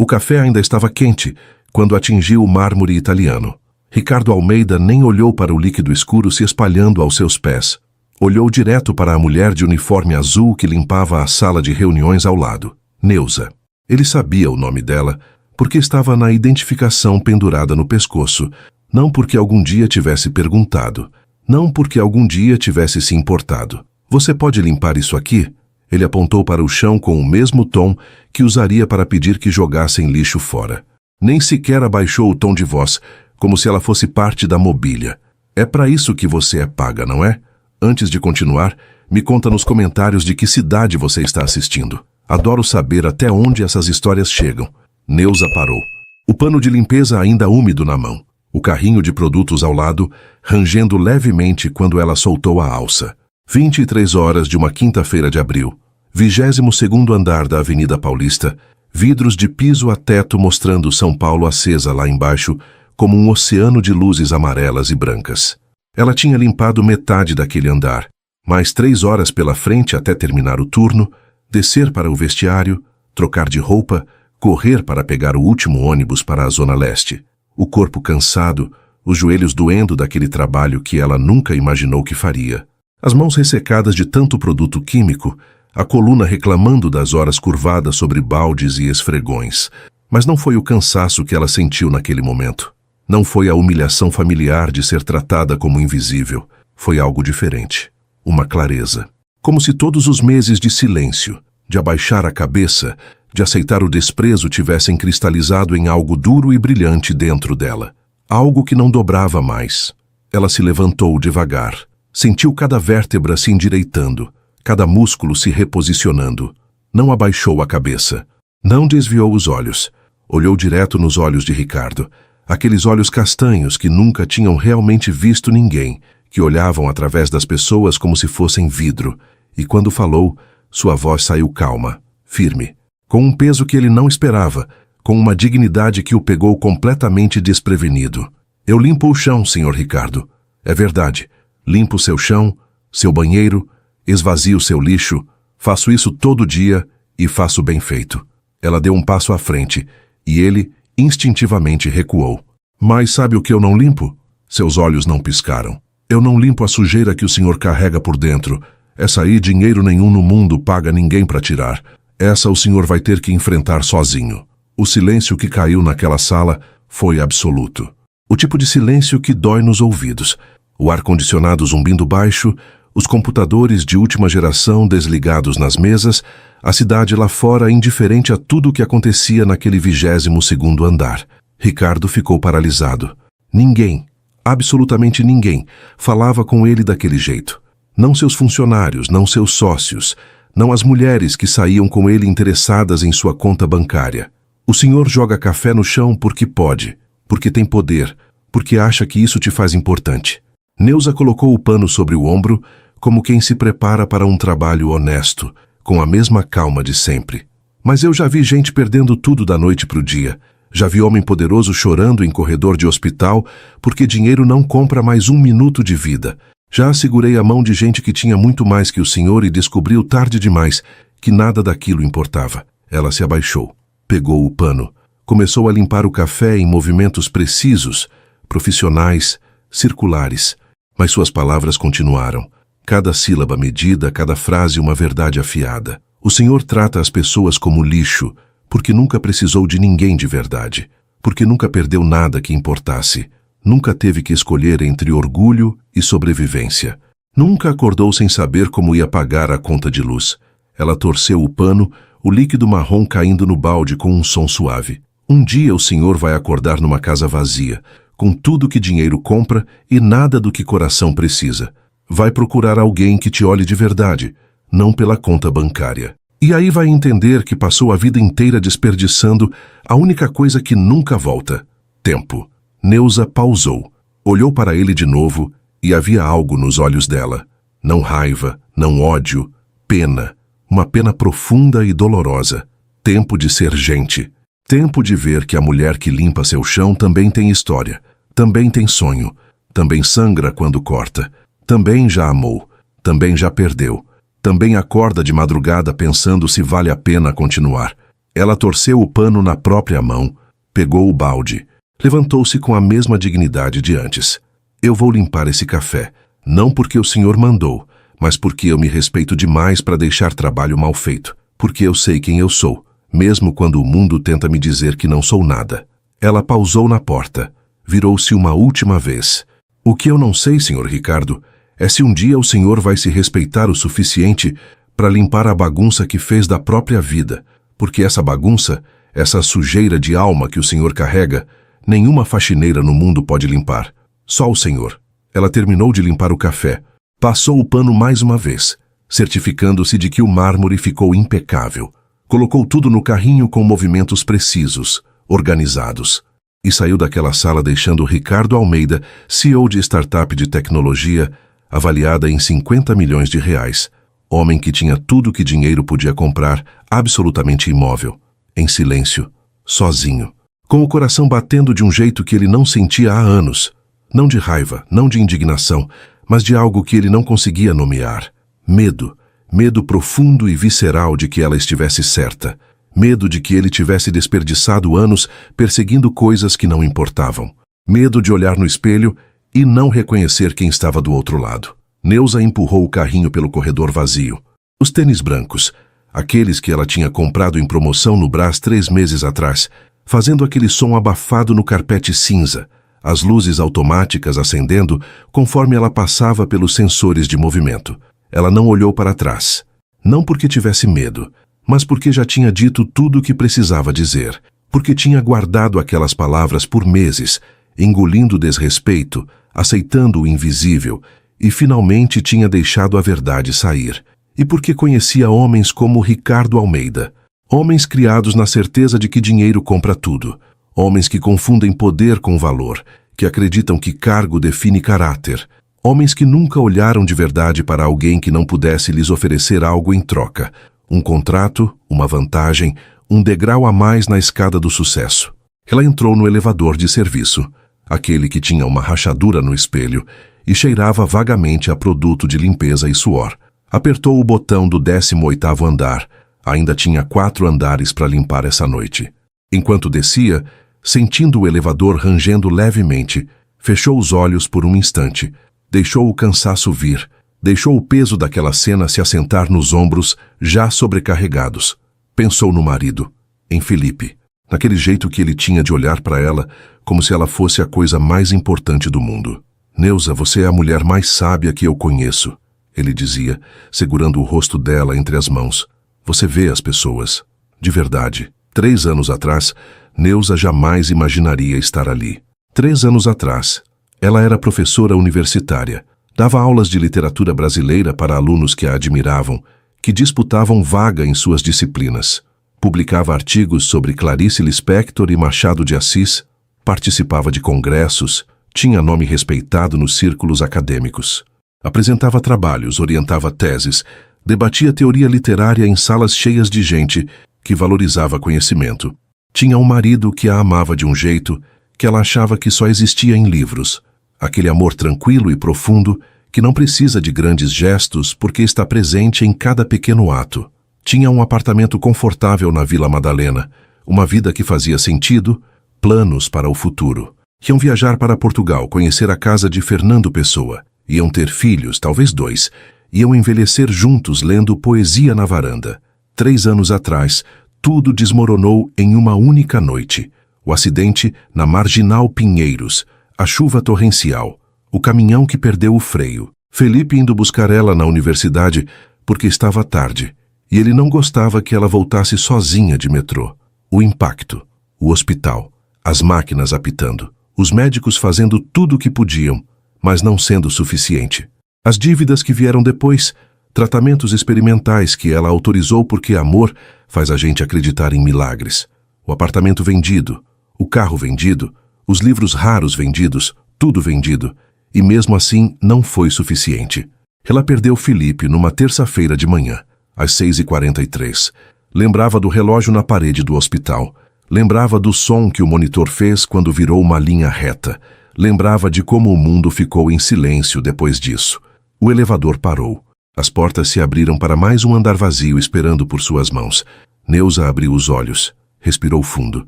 O café ainda estava quente quando atingiu o mármore italiano. Ricardo Almeida nem olhou para o líquido escuro se espalhando aos seus pés. Olhou direto para a mulher de uniforme azul que limpava a sala de reuniões ao lado. Neuza. Ele sabia o nome dela porque estava na identificação pendurada no pescoço, não porque algum dia tivesse perguntado, não porque algum dia tivesse se importado. Você pode limpar isso aqui? Ele apontou para o chão com o mesmo tom que usaria para pedir que jogassem lixo fora. Nem sequer abaixou o tom de voz, como se ela fosse parte da mobília. É para isso que você é paga, não é? Antes de continuar, me conta nos comentários de que cidade você está assistindo. Adoro saber até onde essas histórias chegam. Neuza parou. O pano de limpeza ainda úmido na mão. O carrinho de produtos ao lado, rangendo levemente quando ela soltou a alça. 23 horas de uma quinta-feira de abril. 22º andar da Avenida Paulista. Vidros de piso a teto mostrando São Paulo acesa lá embaixo, como um oceano de luzes amarelas e brancas. Ela tinha limpado metade daquele andar. Mais 3 horas pela frente até terminar o turno, descer para o vestiário, trocar de roupa, correr para pegar o último ônibus para a Zona Leste. O corpo cansado, os joelhos doendo daquele trabalho que ela nunca imaginou que faria. As mãos ressecadas de tanto produto químico, a coluna reclamando das horas curvadas sobre baldes e esfregões. Mas não foi o cansaço que ela sentiu naquele momento. Não foi a humilhação familiar de ser tratada como invisível. Foi algo diferente. Uma clareza. Como se todos os meses de silêncio, de abaixar a cabeça, de aceitar o desprezo tivessem cristalizado em algo duro e brilhante dentro dela. Algo que não dobrava mais. Ela se levantou devagar. Sentiu cada vértebra se endireitando, cada músculo se reposicionando. Não abaixou a cabeça. Não desviou os olhos. Olhou direto nos olhos de Ricardo. Aqueles olhos castanhos que nunca tinham realmente visto ninguém, que olhavam através das pessoas como se fossem vidro. E quando falou, sua voz saiu calma, firme, com um peso que ele não esperava, com uma dignidade que o pegou completamente desprevenido. Eu limpo o chão, Sr. Ricardo. É verdade. Limpo seu chão, seu banheiro, esvazio seu lixo. Faço isso todo dia e faço bem feito. Ela deu um passo à frente e ele instintivamente recuou. Mas sabe o que eu não limpo? Seus olhos não piscaram. Eu não limpo a sujeira que o senhor carrega por dentro. Essa aí dinheiro nenhum no mundo paga ninguém para tirar. Essa o senhor vai ter que enfrentar sozinho. O silêncio que caiu naquela sala foi absoluto. O tipo de silêncio que dói nos ouvidos. O ar-condicionado zumbindo baixo, os computadores de última geração desligados nas mesas, a cidade lá fora indiferente a tudo o que acontecia naquele 22º andar. Ricardo ficou paralisado. Ninguém, absolutamente ninguém, falava com ele daquele jeito. Não seus funcionários, não seus sócios, não as mulheres que saíam com ele interessadas em sua conta bancária. O senhor joga café no chão porque pode, porque tem poder, porque acha que isso te faz importante. Neuza colocou o pano sobre o ombro, como quem se prepara para um trabalho honesto, com a mesma calma de sempre. Mas eu já vi gente perdendo tudo da noite para o dia. Já vi homem poderoso chorando em corredor de hospital porque dinheiro não compra mais 1 minuto de vida. Já segurei a mão de gente que tinha muito mais que o senhor e descobriu tarde demais que nada daquilo importava. Ela se abaixou, pegou o pano, começou a limpar o café em movimentos precisos, profissionais, circulares. Mas suas palavras continuaram. Cada sílaba medida, cada frase uma verdade afiada. O senhor trata as pessoas como lixo, porque nunca precisou de ninguém de verdade, porque nunca perdeu nada que importasse, nunca teve que escolher entre orgulho e sobrevivência. Nunca acordou sem saber como ia pagar a conta de luz. Ela torceu o pano, o líquido marrom caindo no balde com um som suave. Um dia o senhor vai acordar numa casa vazia, com tudo que dinheiro compra e nada do que coração precisa. Vai procurar alguém que te olhe de verdade, não pela conta bancária. E aí vai entender que passou a vida inteira desperdiçando a única coisa que nunca volta: tempo. Neuza pausou, olhou para ele de novo e havia algo nos olhos dela. Não raiva, não ódio, pena. Uma pena profunda e dolorosa. Tempo de ser gente. Tempo de ver que a mulher que limpa seu chão também tem história, também tem sonho, também sangra quando corta, também já amou, também já perdeu, também acorda de madrugada pensando se vale a pena continuar. Ela torceu o pano na própria mão, pegou o balde, levantou-se com a mesma dignidade de antes. Eu vou limpar esse café, não porque o senhor mandou, mas porque eu me respeito demais para deixar trabalho mal feito, porque eu sei quem eu sou, mesmo quando o mundo tenta me dizer que não sou nada. Ela pausou na porta, virou-se uma última vez. O que eu não sei, senhor Ricardo, é se um dia o senhor vai se respeitar o suficiente para limpar a bagunça que fez da própria vida, porque essa bagunça, essa sujeira de alma que o senhor carrega, nenhuma faxineira no mundo pode limpar. Só o senhor. Ela terminou de limpar o café, passou o pano mais uma vez, certificando-se de que o mármore ficou impecável. Colocou tudo no carrinho com movimentos precisos, organizados, e saiu daquela sala deixando Ricardo Almeida, CEO de startup de tecnologia, avaliada em 50 milhões de reais, homem que tinha tudo que dinheiro podia comprar, absolutamente imóvel, em silêncio, sozinho, com o coração batendo de um jeito que ele não sentia há anos, não de raiva, não de indignação, mas de algo que ele não conseguia nomear. Medo, medo profundo e visceral de que ela estivesse certa, medo de que ele tivesse desperdiçado anos perseguindo coisas que não importavam, medo de olhar no espelho e não reconhecer quem estava do outro lado. Neuza empurrou o carrinho pelo corredor vazio. Os tênis brancos, aqueles que ela tinha comprado em promoção no Brás 3 meses atrás, fazendo aquele som abafado no carpete cinza, as luzes automáticas acendendo conforme ela passava pelos sensores de movimento. Ela não olhou para trás, não porque tivesse medo, mas porque já tinha dito tudo o que precisava dizer, porque tinha guardado aquelas palavras por meses, engolindo o desrespeito, aceitando o invisível, e finalmente tinha deixado a verdade sair. E porque conhecia homens como Ricardo Almeida, homens criados na certeza de que dinheiro compra tudo, homens que confundem poder com valor, que acreditam que cargo define caráter, homens que nunca olharam de verdade para alguém que não pudesse lhes oferecer algo em troca, um contrato, uma vantagem, um degrau a mais na escada do sucesso. Ela entrou no elevador de serviço, aquele que tinha uma rachadura no espelho e cheirava vagamente a produto de limpeza e suor. Apertou o botão do 18º andar. Ainda tinha 4 andares para limpar essa noite. Enquanto descia, sentindo o elevador rangendo levemente, fechou os olhos por um instante, deixou o cansaço vir, deixou o peso daquela cena se assentar nos ombros já sobrecarregados. Pensou no marido, em Felipe, naquele jeito que ele tinha de olhar para ela como se ela fosse a coisa mais importante do mundo. Neuza, você é a mulher mais sábia que eu conheço, ele dizia, segurando o rosto dela entre as mãos. Você vê as pessoas. De verdade. 3 anos atrás, Neuza jamais imaginaria estar ali. 3 anos atrás, ela era professora universitária. Dava aulas de literatura brasileira para alunos que a admiravam, que disputavam vaga em suas disciplinas. Publicava artigos sobre Clarice Lispector e Machado de Assis, participava de congressos, tinha nome respeitado nos círculos acadêmicos. Apresentava trabalhos, orientava teses, debatia teoria literária em salas cheias de gente que valorizava conhecimento. Tinha um marido que a amava de um jeito que ela achava que só existia em livros. Aquele amor tranquilo e profundo que não precisa de grandes gestos porque está presente em cada pequeno ato. Tinha um apartamento confortável na Vila Madalena, uma vida que fazia sentido, planos para o futuro. Iam viajar para Portugal, conhecer a casa de Fernando Pessoa. Iam ter filhos, talvez 2. Iam envelhecer juntos lendo poesia na varanda. 3 anos atrás, tudo desmoronou em uma única noite. O acidente na Marginal Pinheiros, a chuva torrencial, o caminhão que perdeu o freio. Felipe indo buscar ela na universidade porque estava tarde, e ele não gostava que ela voltasse sozinha de metrô. O impacto, o hospital, as máquinas apitando, os médicos fazendo tudo o que podiam, mas não sendo suficiente. As dívidas que vieram depois, tratamentos experimentais que ela autorizou porque amor faz a gente acreditar em milagres. O apartamento vendido, o carro vendido, os livros raros vendidos, tudo vendido, e mesmo assim não foi suficiente. Ela perdeu Felipe numa terça-feira de manhã, às 6h43. Lembrava do relógio na parede do hospital. Lembrava do som que o monitor fez quando virou uma linha reta. Lembrava de como o mundo ficou em silêncio depois disso. O elevador parou. As portas se abriram para mais um andar vazio esperando por suas mãos. Neuza abriu os olhos, respirou fundo,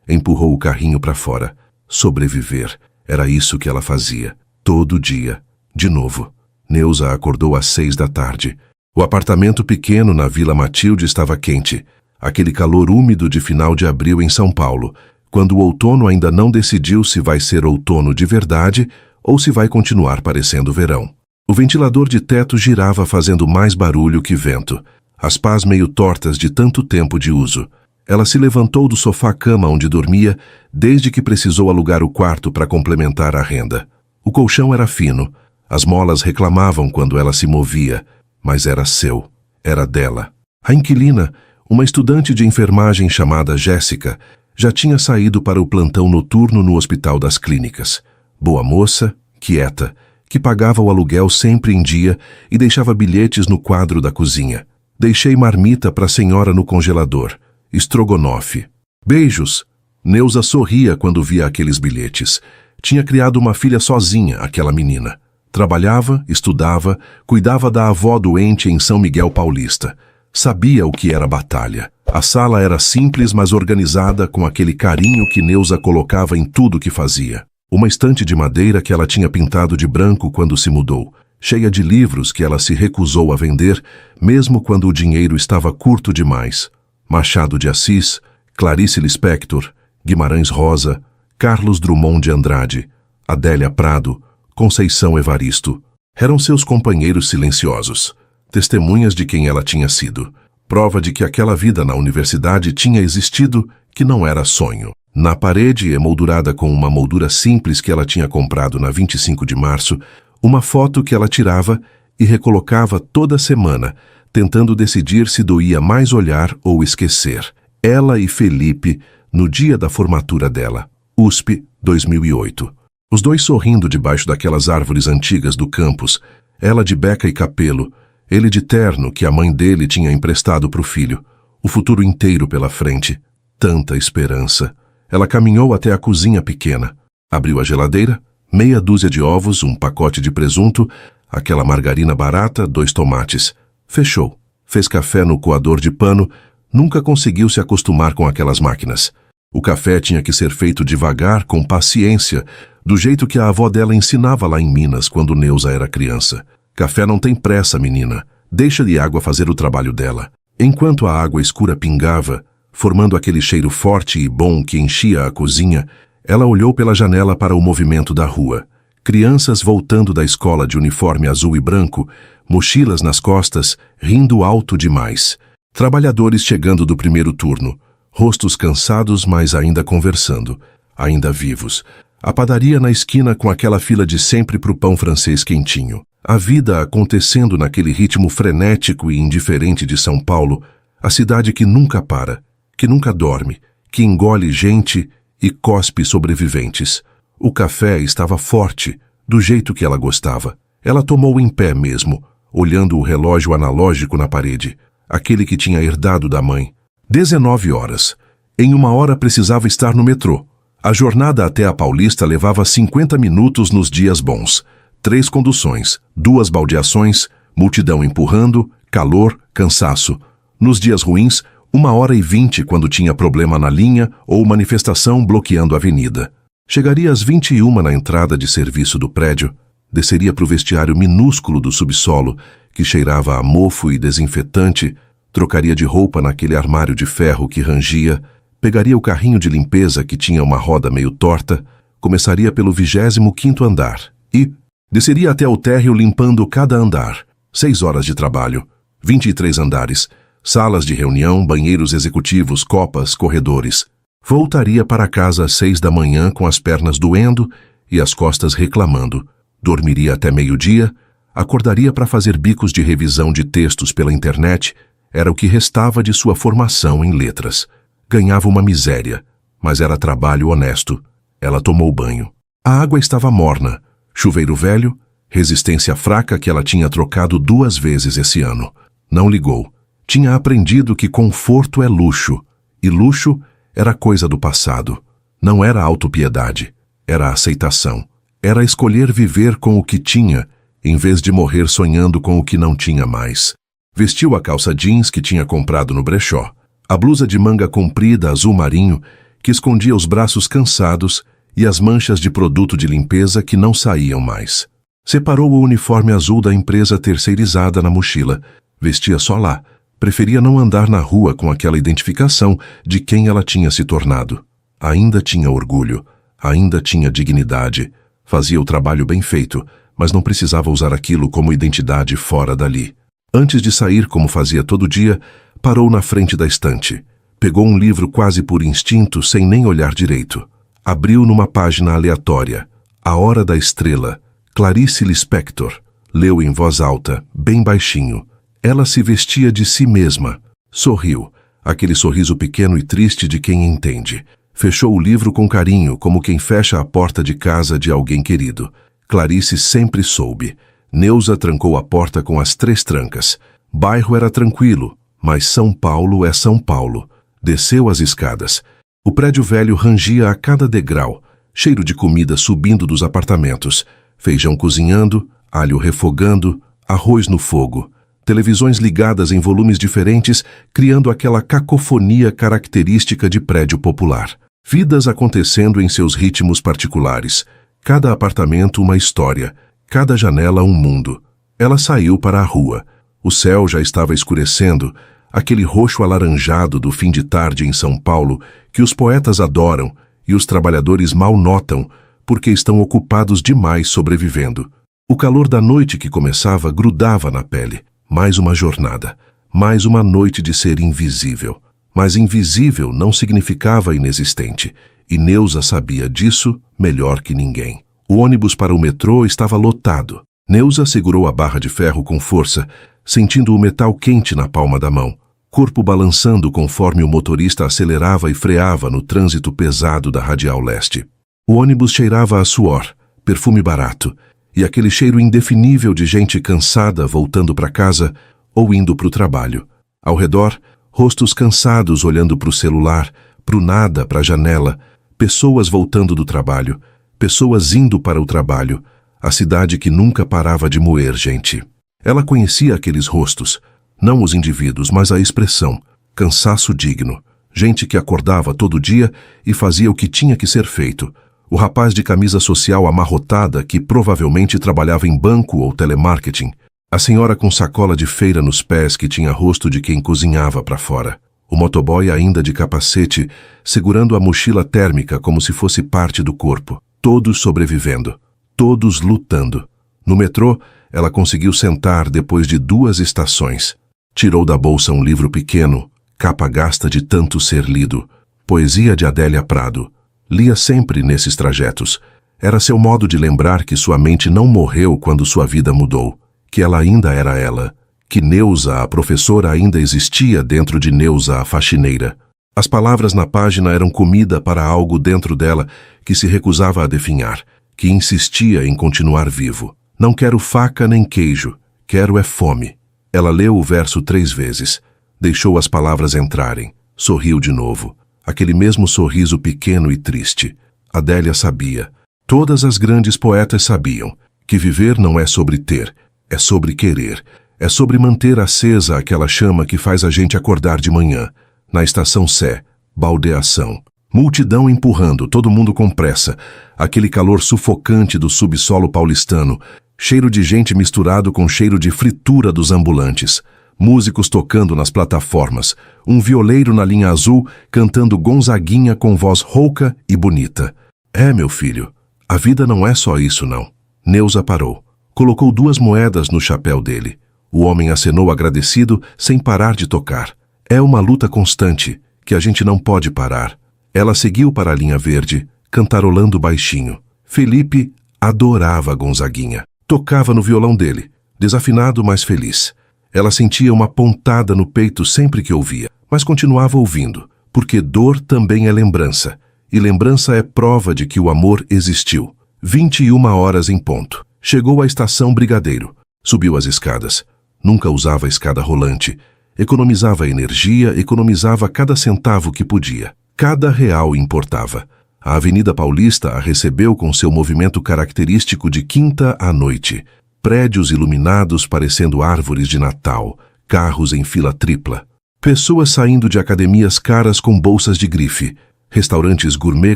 empurrou o carrinho para fora. Sobreviver. Era isso que ela fazia. Todo dia. De novo. Neuza acordou às 6 da tarde. O apartamento pequeno na Vila Matilde estava quente. Aquele calor úmido de final de abril em São Paulo, quando o outono ainda não decidiu se vai ser outono de verdade ou se vai continuar parecendo verão. O ventilador de teto girava fazendo mais barulho que vento. As pás meio tortas de tanto tempo de uso. Ela se levantou do sofá-cama onde dormia desde que precisou alugar o quarto para complementar a renda. O colchão era fino. As molas reclamavam quando ela se movia, mas era seu. Era dela. A inquilina, uma estudante de enfermagem chamada Jéssica, já tinha saído para o plantão noturno no Hospital das Clínicas. Boa moça, quieta, que pagava o aluguel sempre em dia e deixava bilhetes no quadro da cozinha. Deixei marmita para a senhora no congelador. Estrogonofe. Beijos. Neuza sorria quando via aqueles bilhetes. Tinha criado uma filha sozinha, aquela menina. Trabalhava, estudava, cuidava da avó doente em São Miguel Paulista. Sabia o que era batalha. A sala era simples, mas organizada com aquele carinho que Neuza colocava em tudo que fazia. Uma estante de madeira que ela tinha pintado de branco quando se mudou, cheia de livros que ela se recusou a vender, mesmo quando o dinheiro estava curto demais. Machado de Assis, Clarice Lispector, Guimarães Rosa, Carlos Drummond de Andrade, Adélia Prado, Conceição Evaristo. Eram seus companheiros silenciosos, testemunhas de quem ela tinha sido, prova de que aquela vida na universidade tinha existido, que não era sonho. Na parede, emoldurada com uma moldura simples que ela tinha comprado na 25 de março, uma foto que ela tirava e recolocava toda semana, tentando decidir se doía mais olhar ou esquecer. Ela e Felipe, no dia da formatura dela. USP, 2008. Os dois sorrindo debaixo daquelas árvores antigas do campus, ela de beca e capelo, ele de terno que a mãe dele tinha emprestado para o filho. O futuro inteiro pela frente. Tanta esperança. Ela caminhou até a cozinha pequena. Abriu a geladeira, meia dúzia de ovos, um pacote de presunto, aquela margarina barata, 2 tomates. Fechou. Fez café no coador de pano. Nunca conseguiu se acostumar com aquelas máquinas. O café tinha que ser feito devagar, com paciência, do jeito que a avó dela ensinava lá em Minas quando Neuza era criança. Café não tem pressa, menina. Deixa-lhe água fazer o trabalho dela. Enquanto a água escura pingava, formando aquele cheiro forte e bom que enchia a cozinha, ela olhou pela janela para o movimento da rua. Crianças voltando da escola de uniforme azul e branco, mochilas nas costas, rindo alto demais. Trabalhadores chegando do primeiro turno, rostos cansados, mas ainda conversando, ainda vivos. A padaria na esquina com aquela fila de sempre pro pão francês quentinho. A vida acontecendo naquele ritmo frenético e indiferente de São Paulo, a cidade que nunca para, que nunca dorme, que engole gente e cospe sobreviventes. O café estava forte, do jeito que ela gostava. Ela tomou em pé mesmo, olhando o relógio analógico na parede, aquele que tinha herdado da mãe. 19 horas. Em 1 hora precisava estar no metrô. A jornada até a Paulista levava 50 minutos nos dias bons. 3 conduções, 2 baldeações, multidão empurrando, calor, cansaço. Nos dias ruins, 1h20 quando tinha problema na linha ou manifestação bloqueando a avenida. Chegaria às 21 na entrada de serviço do prédio, desceria para o vestiário minúsculo do subsolo, que cheirava a mofo e desinfetante, trocaria de roupa naquele armário de ferro que rangia, pegaria o carrinho de limpeza que tinha uma roda meio torta, começaria pelo 25º andar e desceria até o térreo limpando cada andar. 6 horas de trabalho, 23 andares, salas de reunião, banheiros executivos, copas, corredores. Voltaria para casa às 6 da manhã com as pernas doendo e as costas reclamando. Dormiria até meio-dia, acordaria para fazer bicos de revisão de textos pela internet. Era o que restava de sua formação em letras. Ganhava uma miséria, mas era trabalho honesto. Ela tomou banho. A água estava morna. Chuveiro velho, resistência fraca que ela tinha trocado 2 vezes esse ano. Não ligou. Tinha aprendido que conforto é luxo, e luxo era coisa do passado. Não era autopiedade, era aceitação. Era escolher viver com o que tinha, em vez de morrer sonhando com o que não tinha mais. Vestiu a calça jeans que tinha comprado no brechó. A blusa de manga comprida azul marinho, que escondia os braços cansados e as manchas de produto de limpeza que não saíam mais. Separou o uniforme azul da empresa terceirizada na mochila. Vestia só lá. Preferia não andar na rua com aquela identificação de quem ela tinha se tornado. Ainda tinha orgulho, ainda tinha dignidade. Fazia o trabalho bem feito, mas não precisava usar aquilo como identidade fora dali. Antes de sair, como fazia todo dia, parou na frente da estante. Pegou um livro quase por instinto, sem nem olhar direito. Abriu numa página aleatória. A Hora da Estrela, Clarice Lispector. Leu em voz alta, bem baixinho. Ela se vestia de si mesma. Sorriu, aquele sorriso pequeno e triste de quem entende. Fechou o livro com carinho, como quem fecha a porta de casa de alguém querido. Clarice sempre soube. Neuza trancou a porta com as 3 trancas. Bairro era tranquilo, mas São Paulo é São Paulo. Desceu as escadas. O prédio velho rangia a cada degrau, cheiro de comida subindo dos apartamentos. Feijão cozinhando, alho refogando, arroz no fogo. Televisões ligadas em volumes diferentes, criando aquela cacofonia característica de prédio popular. Vidas acontecendo em seus ritmos particulares. Cada apartamento uma história, cada janela um mundo. Ela saiu para a rua. O céu já estava escurecendo, aquele roxo alaranjado do fim de tarde em São Paulo que os poetas adoram e os trabalhadores mal notam porque estão ocupados demais sobrevivendo. O calor da noite que começava grudava na pele. Mais uma jornada, mais uma noite de ser invisível. Mas invisível não significava inexistente, e Neuza sabia disso melhor que ninguém. O ônibus para o metrô estava lotado. Neuza segurou a barra de ferro com força, sentindo o metal quente na palma da mão, corpo balançando conforme o motorista acelerava e freava no trânsito pesado da Radial Leste. O ônibus cheirava a suor, perfume barato, e aquele cheiro indefinível de gente cansada voltando para casa ou indo para o trabalho. Ao redor, rostos cansados olhando para o celular, para o nada, para a janela, pessoas voltando do trabalho, pessoas indo para o trabalho, a cidade que nunca parava de moer gente. Ela conhecia aqueles rostos, não os indivíduos, mas a expressão, cansaço digno, gente que acordava todo dia e fazia o que tinha que ser feito. O rapaz de camisa social amarrotada que provavelmente trabalhava em banco ou telemarketing. A senhora com sacola de feira nos pés que tinha rosto de quem cozinhava para fora. O motoboy ainda de capacete, segurando a mochila térmica como se fosse parte do corpo. Todos sobrevivendo. Todos lutando. No metrô, ela conseguiu sentar depois de 2 estações. Tirou da bolsa um livro pequeno, capa gasta de tanto ser lido. Poesia de Adélia Prado. Lia sempre nesses trajetos. Era seu modo de lembrar que sua mente não morreu quando sua vida mudou, que ela ainda era ela, que Neuza, a professora, ainda existia dentro de Neuza, a faxineira. As palavras na página eram comida para algo dentro dela que se recusava a definhar, que insistia em continuar vivo. Não quero faca nem queijo, quero é fome. Ela leu o verso 3 vezes, deixou as palavras entrarem, sorriu de novo. Aquele mesmo sorriso pequeno e triste. Adélia sabia. Todas as grandes poetas sabiam que viver não é sobre ter, é sobre querer. É sobre manter acesa aquela chama que faz a gente acordar de manhã. Na estação Sé, baldeação. Multidão empurrando, todo mundo com pressa. Aquele calor sufocante do subsolo paulistano. Cheiro de gente misturado com cheiro de fritura dos ambulantes. Músicos tocando nas plataformas, um violeiro na linha azul cantando Gonzaguinha com voz rouca e bonita. É, meu filho, a vida não é só isso, não. Neuza parou. Colocou 2 moedas no chapéu dele. O homem acenou agradecido sem parar de tocar. É uma luta constante, que a gente não pode parar. Ela seguiu para a linha verde, cantarolando baixinho. Felipe adorava Gonzaguinha. Tocava no violão dele, desafinado, mas feliz. Ela sentia uma pontada no peito sempre que ouvia, mas continuava ouvindo, porque dor também é lembrança, e lembrança é prova de que o amor existiu. 21h em ponto. Chegou à estação Brigadeiro. Subiu as escadas. Nunca usava a escada rolante. Economizava energia, economizava cada centavo que podia. Cada real importava. A Avenida Paulista a recebeu com seu movimento característico de quinta à noite. Prédios iluminados parecendo árvores de Natal, carros em fila tripla. Pessoas saindo de academias caras com bolsas de grife, restaurantes gourmet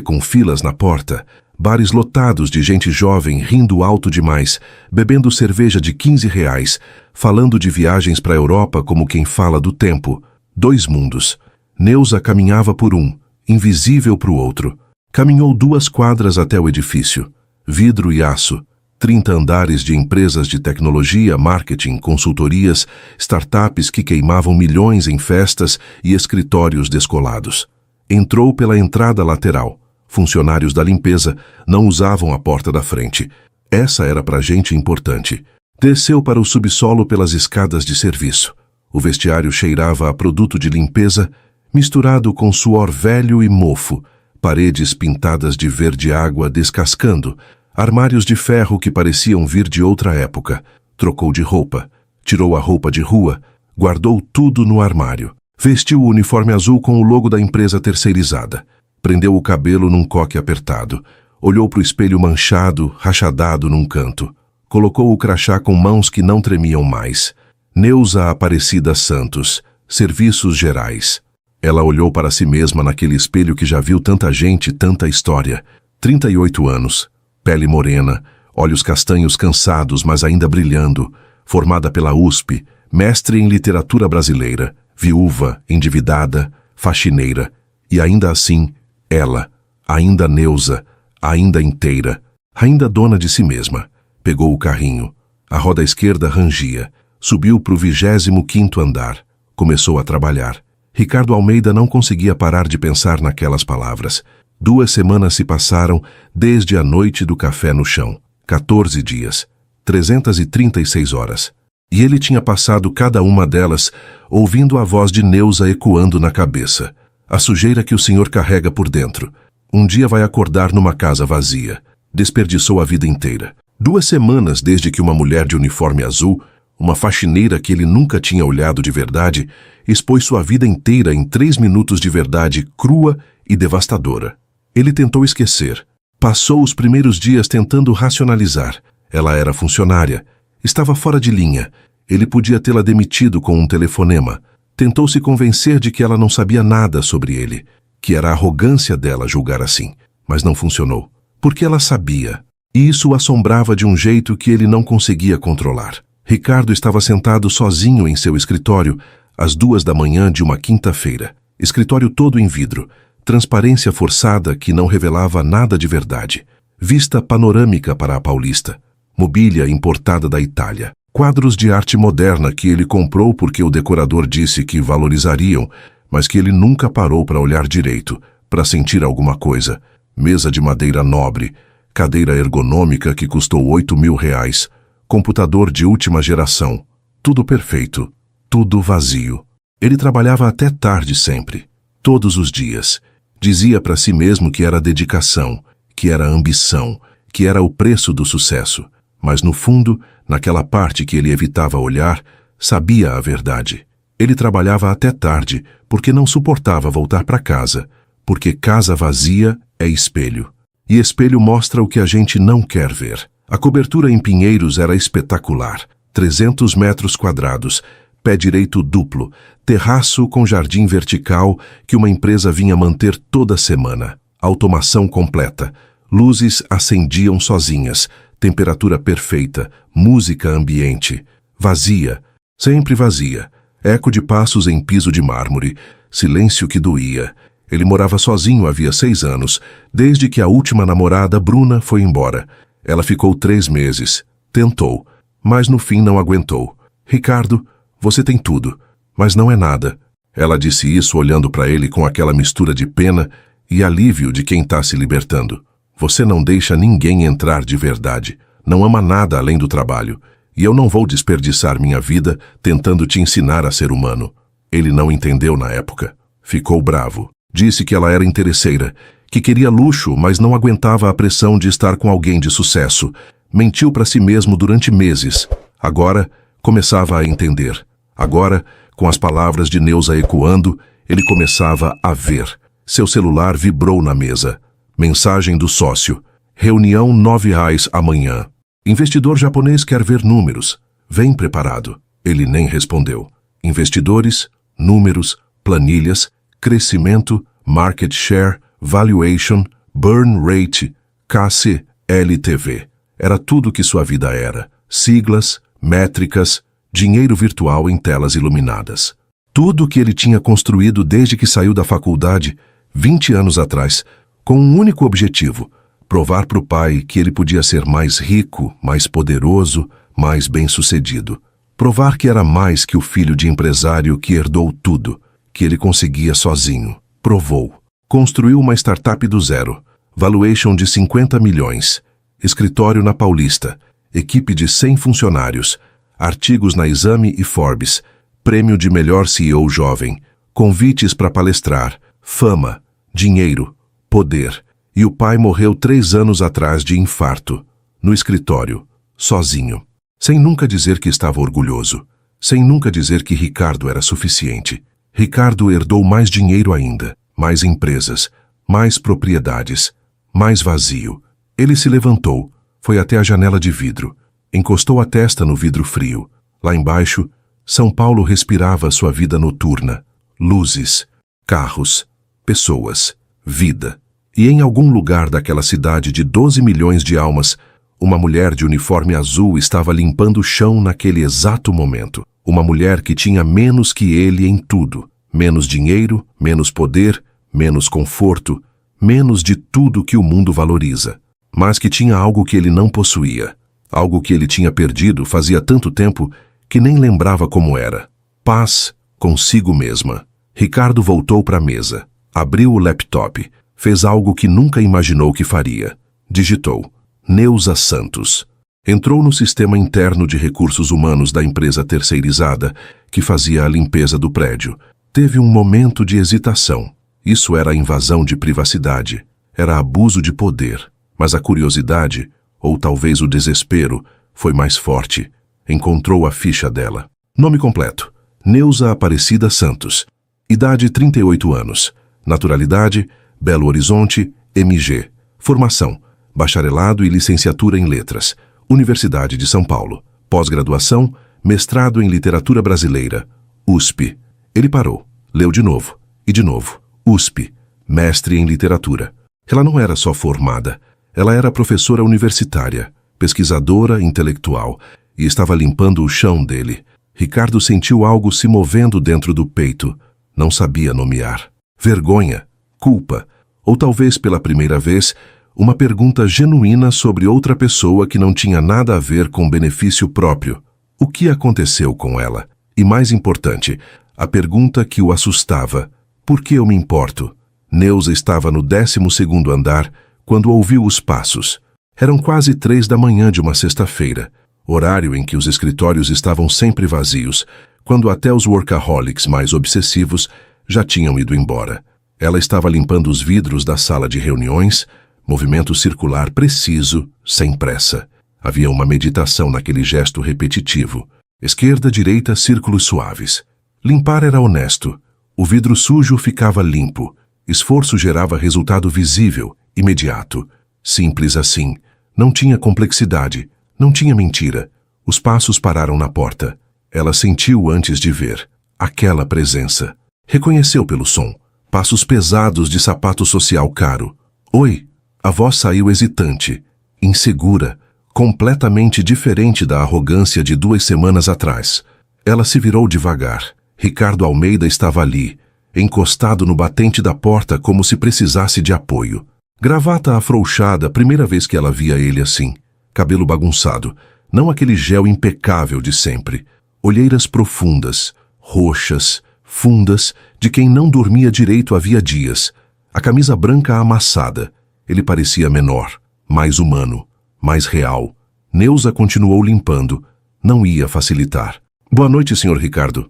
com filas na porta, bares lotados de gente jovem rindo alto demais, bebendo cerveja de R$ 15, falando de viagens para a Europa como quem fala do tempo. 2 mundos. Neuza caminhava por um, invisível para o outro. Caminhou 2 quadras até o edifício. Vidro e aço. 30 andares de empresas de tecnologia, marketing, consultorias, startups que queimavam milhões em festas e escritórios descolados. Entrou pela entrada lateral. Funcionários da limpeza não usavam a porta da frente. Essa era para gente importante. Desceu para o subsolo pelas escadas de serviço. O vestiário cheirava a produto de limpeza, misturado com suor velho e mofo, paredes pintadas de verde água descascando, armários de ferro que pareciam vir de outra época. Trocou de roupa, tirou a roupa de rua, guardou tudo no armário. Vestiu o uniforme azul com o logo da empresa terceirizada. Prendeu o cabelo num coque apertado. Olhou para o espelho manchado, rachadado num canto. Colocou o crachá com mãos que não tremiam mais. Neuza Aparecida Santos, Serviços Gerais. Ela olhou para si mesma naquele espelho que já viu tanta gente, tanta história. 38 anos, pele morena, olhos castanhos cansados, mas ainda brilhando, formada pela USP, mestre em literatura brasileira, viúva, endividada, faxineira, e ainda assim, ela, ainda Neuza, ainda inteira, ainda dona de si mesma. Pegou o carrinho. A roda esquerda rangia. Subiu para o 25º andar. Começou a trabalhar. Ricardo Almeida não conseguia parar de pensar naquelas palavras. 2 semanas se passaram desde a noite do café no chão. 14 dias. 336 horas. E ele tinha passado cada uma delas ouvindo a voz de Neuza ecoando na cabeça. A sujeira que o senhor carrega por dentro. Um dia vai acordar numa casa vazia. Desperdiçou a vida inteira. 2 semanas desde que uma mulher de uniforme azul, uma faxineira que ele nunca tinha olhado de verdade, expôs sua vida inteira em 3 minutos de verdade crua e devastadora. Ele tentou esquecer. Passou os primeiros dias tentando racionalizar. Ela era funcionária. Estava fora de linha. Ele podia tê-la demitido com um telefonema. Tentou se convencer de que ela não sabia nada sobre ele, que era a arrogância dela julgar assim. Mas não funcionou. Porque ela sabia. E isso o assombrava de um jeito que ele não conseguia controlar. Ricardo estava sentado sozinho em seu escritório, às 2 da manhã de uma quinta-feira. Escritório todo em vidro, transparência forçada que não revelava nada de verdade. Vista panorâmica para a Paulista. Mobília importada da Itália. Quadros de arte moderna que ele comprou porque o decorador disse que valorizariam, mas que ele nunca parou para olhar direito, para sentir alguma coisa. Mesa de madeira nobre, cadeira ergonômica que custou R$ 8.000, computador de última geração. Tudo perfeito, tudo vazio. Ele trabalhava até tarde sempre, todos os dias. Dizia para si mesmo que era dedicação, que era ambição, que era o preço do sucesso. Mas no fundo, naquela parte que ele evitava olhar, sabia a verdade. Ele trabalhava até tarde porque não suportava voltar para casa, porque casa vazia é espelho. E espelho mostra o que a gente não quer ver. A cobertura em Pinheiros era espetacular. 300 metros quadrados, pé direito duplo, terraço com jardim vertical que uma empresa vinha manter toda semana. Automação completa. Luzes acendiam sozinhas. Temperatura perfeita. Música ambiente. Vazia. Sempre vazia. Eco de passos em piso de mármore. Silêncio que doía. Ele morava sozinho havia 6 anos, desde que a última namorada, Bruna, foi embora. Ela ficou 3 meses. Tentou, mas no fim não aguentou. Ricardo, você tem tudo, mas não é nada. Ela disse isso olhando para ele com aquela mistura de pena e alívio de quem está se libertando. Você não deixa ninguém entrar de verdade. Não ama nada além do trabalho. E eu não vou desperdiçar minha vida tentando te ensinar a ser humano. Ele não entendeu na época. Ficou bravo. Disse que ela era interesseira, que queria luxo, mas não aguentava a pressão de estar com alguém de sucesso. Mentiu para si mesmo durante meses. Agora, começava a entender. Agora, com as palavras de Neuza ecoando, ele começava a ver. Seu celular vibrou na mesa. Mensagem do sócio. Reunião R$ 9 amanhã. Investidor japonês quer ver números. Vem preparado. Ele nem respondeu. Investidores, números, planilhas, crescimento, market share, valuation, burn rate, KC, LTV. Era tudo que sua vida era. Siglas, métricas, dinheiro virtual em telas iluminadas. Tudo que ele tinha construído desde que saiu da faculdade, 20 anos atrás, com um único objetivo: provar para o pai que ele podia ser mais rico, mais poderoso, mais bem-sucedido. Provar que era mais que o filho de empresário que herdou tudo, que ele conseguia sozinho. Provou. Construiu uma startup do zero. Valuation de 50 milhões. Escritório na Paulista. Equipe de 100 funcionários. Artigos na Exame e Forbes. Prêmio de melhor CEO jovem. Convites para palestrar. Fama. Dinheiro. Poder. E o pai morreu 3 anos atrás de infarto. No escritório. Sozinho. Sem nunca dizer que estava orgulhoso. Sem nunca dizer que Ricardo era suficiente. Ricardo herdou mais dinheiro ainda. Mais empresas. Mais propriedades. Mais vazio. Ele se levantou. Foi até a janela de vidro. Encostou a testa no vidro frio. Lá embaixo, São Paulo respirava sua vida noturna. Luzes. Carros. Pessoas. Vida. E em algum lugar daquela cidade de 12 milhões de almas, uma mulher de uniforme azul estava limpando o chão naquele exato momento. Uma mulher que tinha menos que ele em tudo. Menos dinheiro, menos poder, menos conforto, menos de tudo que o mundo valoriza. Mas que tinha algo que ele não possuía. Algo que ele tinha perdido fazia tanto tempo que nem lembrava como era. Paz consigo mesma. Ricardo voltou para a mesa. Abriu o laptop. Fez algo que nunca imaginou que faria. Digitou: Neuza Santos. Entrou no sistema interno de recursos humanos da empresa terceirizada que fazia a limpeza do prédio. Teve um momento de hesitação. Isso era invasão de privacidade. Era abuso de poder. Mas a curiosidade, ou talvez o desespero, foi mais forte. Encontrou a ficha dela. Nome completo: Neuza Aparecida Santos. Idade 38 anos. Naturalidade: Belo Horizonte, MG. Formação: bacharelado e licenciatura em letras. Universidade de São Paulo. Pós-graduação: mestrado em literatura brasileira. USP. Ele parou. Leu de novo. E de novo. USP. Mestre em literatura. Ela não era só formada. Ela era professora universitária, pesquisadora intelectual, e estava limpando o chão dele. Ricardo sentiu algo se movendo dentro do peito. Não sabia nomear. Vergonha, culpa, ou talvez pela primeira vez, uma pergunta genuína sobre outra pessoa que não tinha nada a ver com benefício próprio. O que aconteceu com ela? E mais importante, a pergunta que o assustava: por que eu me importo? Neuza estava no 12º andar quando ouviu os passos. Eram quase 3 da manhã de uma sexta-feira, horário em que os escritórios estavam sempre vazios, quando até os workaholics mais obsessivos já tinham ido embora. Ela estava limpando os vidros da sala de reuniões, movimento circular preciso, sem pressa. Havia uma meditação naquele gesto repetitivo. Esquerda, direita, círculos suaves. Limpar era honesto. O vidro sujo ficava limpo. Esforço gerava resultado visível, imediato. Simples assim. Não tinha complexidade. Não tinha mentira. Os passos pararam na porta. Ela sentiu antes de ver. Aquela presença. Reconheceu pelo som. Passos pesados de sapato social caro. Oi. A voz saiu hesitante, insegura, completamente diferente da arrogância de 2 semanas atrás. Ela se virou devagar. Ricardo Almeida estava ali, encostado no batente da porta como se precisasse de apoio. Gravata afrouxada, primeira vez que ela via ele assim. Cabelo bagunçado, não aquele gel impecável de sempre. Olheiras profundas, roxas, fundas, de quem não dormia direito havia dias. A camisa branca amassada. Ele parecia menor, mais humano, mais real. Neuza continuou limpando. Não ia facilitar. Boa noite, Sr. Ricardo.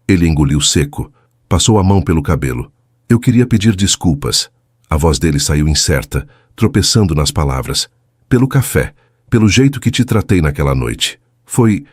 Ele engoliu seco. Passou a mão pelo cabelo. Eu queria pedir desculpas. A voz dele saiu incerta, tropeçando nas palavras. Pelo café, pelo jeito que te tratei naquela noite. Foi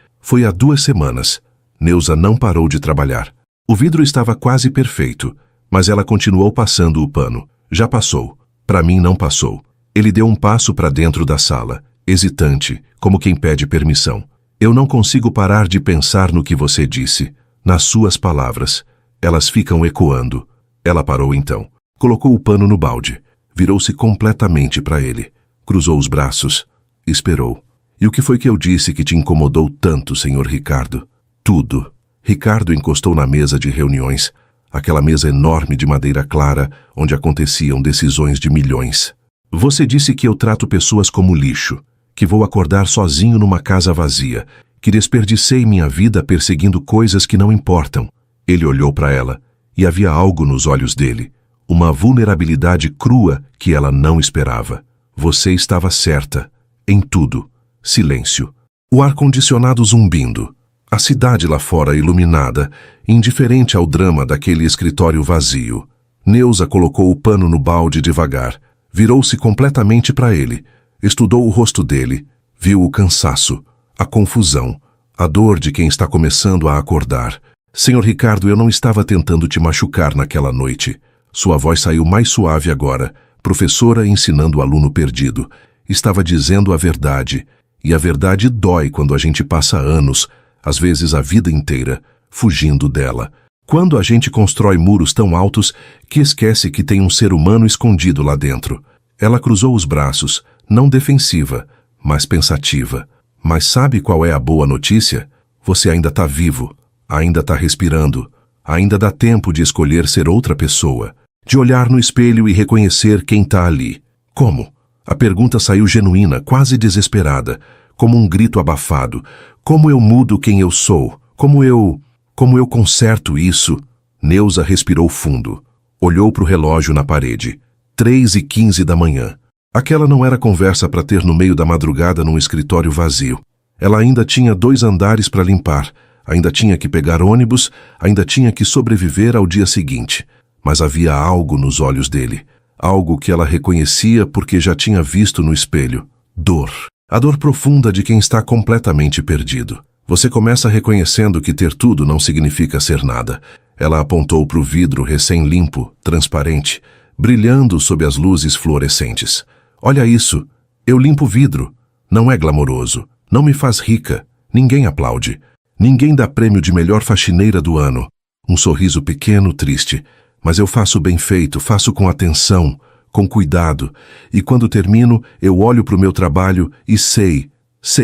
há 2 semanas. Neuza não parou de trabalhar. O vidro estava quase perfeito, mas ela continuou passando o pano. Já passou. Para mim não passou. Ele deu um passo para dentro da sala, hesitante, como quem pede permissão. Eu não consigo parar de pensar no que você disse. nas suas palavras. Elas ficam ecoando. Ela parou então. Colocou o pano no balde. Virou-se completamente para ele. Cruzou os braços. Esperou. E o que foi que eu disse que te incomodou tanto, Sr. Ricardo? Tudo. Ricardo encostou na mesa de reuniões. Aquela mesa enorme de madeira clara, onde aconteciam decisões de milhões. Você disse que eu trato pessoas como lixo, que vou acordar sozinho numa casa vazia, que desperdicei minha vida perseguindo coisas que não importam. Ele olhou para ela, e havia algo nos olhos dele, uma vulnerabilidade crua que ela não esperava. Você estava certa, em tudo. Silêncio. O ar-condicionado zumbindo. A cidade lá fora iluminada, indiferente ao drama daquele escritório vazio. Neuza colocou o pano no balde devagar. Virou-se completamente para ele. Estudou o rosto dele. Viu o cansaço, a confusão, a dor de quem está começando a acordar. Senhor Ricardo, eu não estava tentando te machucar naquela noite. Sua voz saiu mais suave agora. Professora ensinando o aluno perdido. Estava dizendo a verdade. E a verdade dói quando a gente passa anos, às vezes a vida inteira, fugindo dela. Quando a gente constrói muros tão altos que esquece que tem um ser humano escondido lá dentro. Ela cruzou os braços, não defensiva, mas pensativa. Mas sabe qual é a boa notícia? Você ainda está vivo, ainda está respirando, ainda dá tempo de escolher ser outra pessoa, de olhar no espelho e reconhecer quem está ali. Como? A pergunta saiu genuína, quase desesperada, como um grito abafado. Como eu mudo quem eu sou? Como eu conserto isso? Neuza respirou fundo. Olhou para o relógio na parede. 3h15 da manhã. Aquela não era conversa para ter no meio da madrugada num escritório vazio. Ela ainda tinha 2 andares para limpar, ainda tinha que pegar ônibus, ainda tinha que sobreviver ao dia seguinte. Mas havia algo nos olhos dele. Algo que ela reconhecia porque já tinha visto no espelho. Dor. A dor profunda de quem está completamente perdido. Você começa reconhecendo que ter tudo não significa ser nada. Ela apontou para o vidro recém-limpo, transparente, brilhando sob as luzes fluorescentes. Olha isso. Eu limpo vidro. Não é glamouroso. Não me faz rica. Ninguém aplaude. Ninguém dá prêmio de melhor faxineira do ano. Um sorriso pequeno, triste. Mas eu faço bem feito, faço com atenção, com cuidado. E quando termino, eu olho para o meu trabalho e sei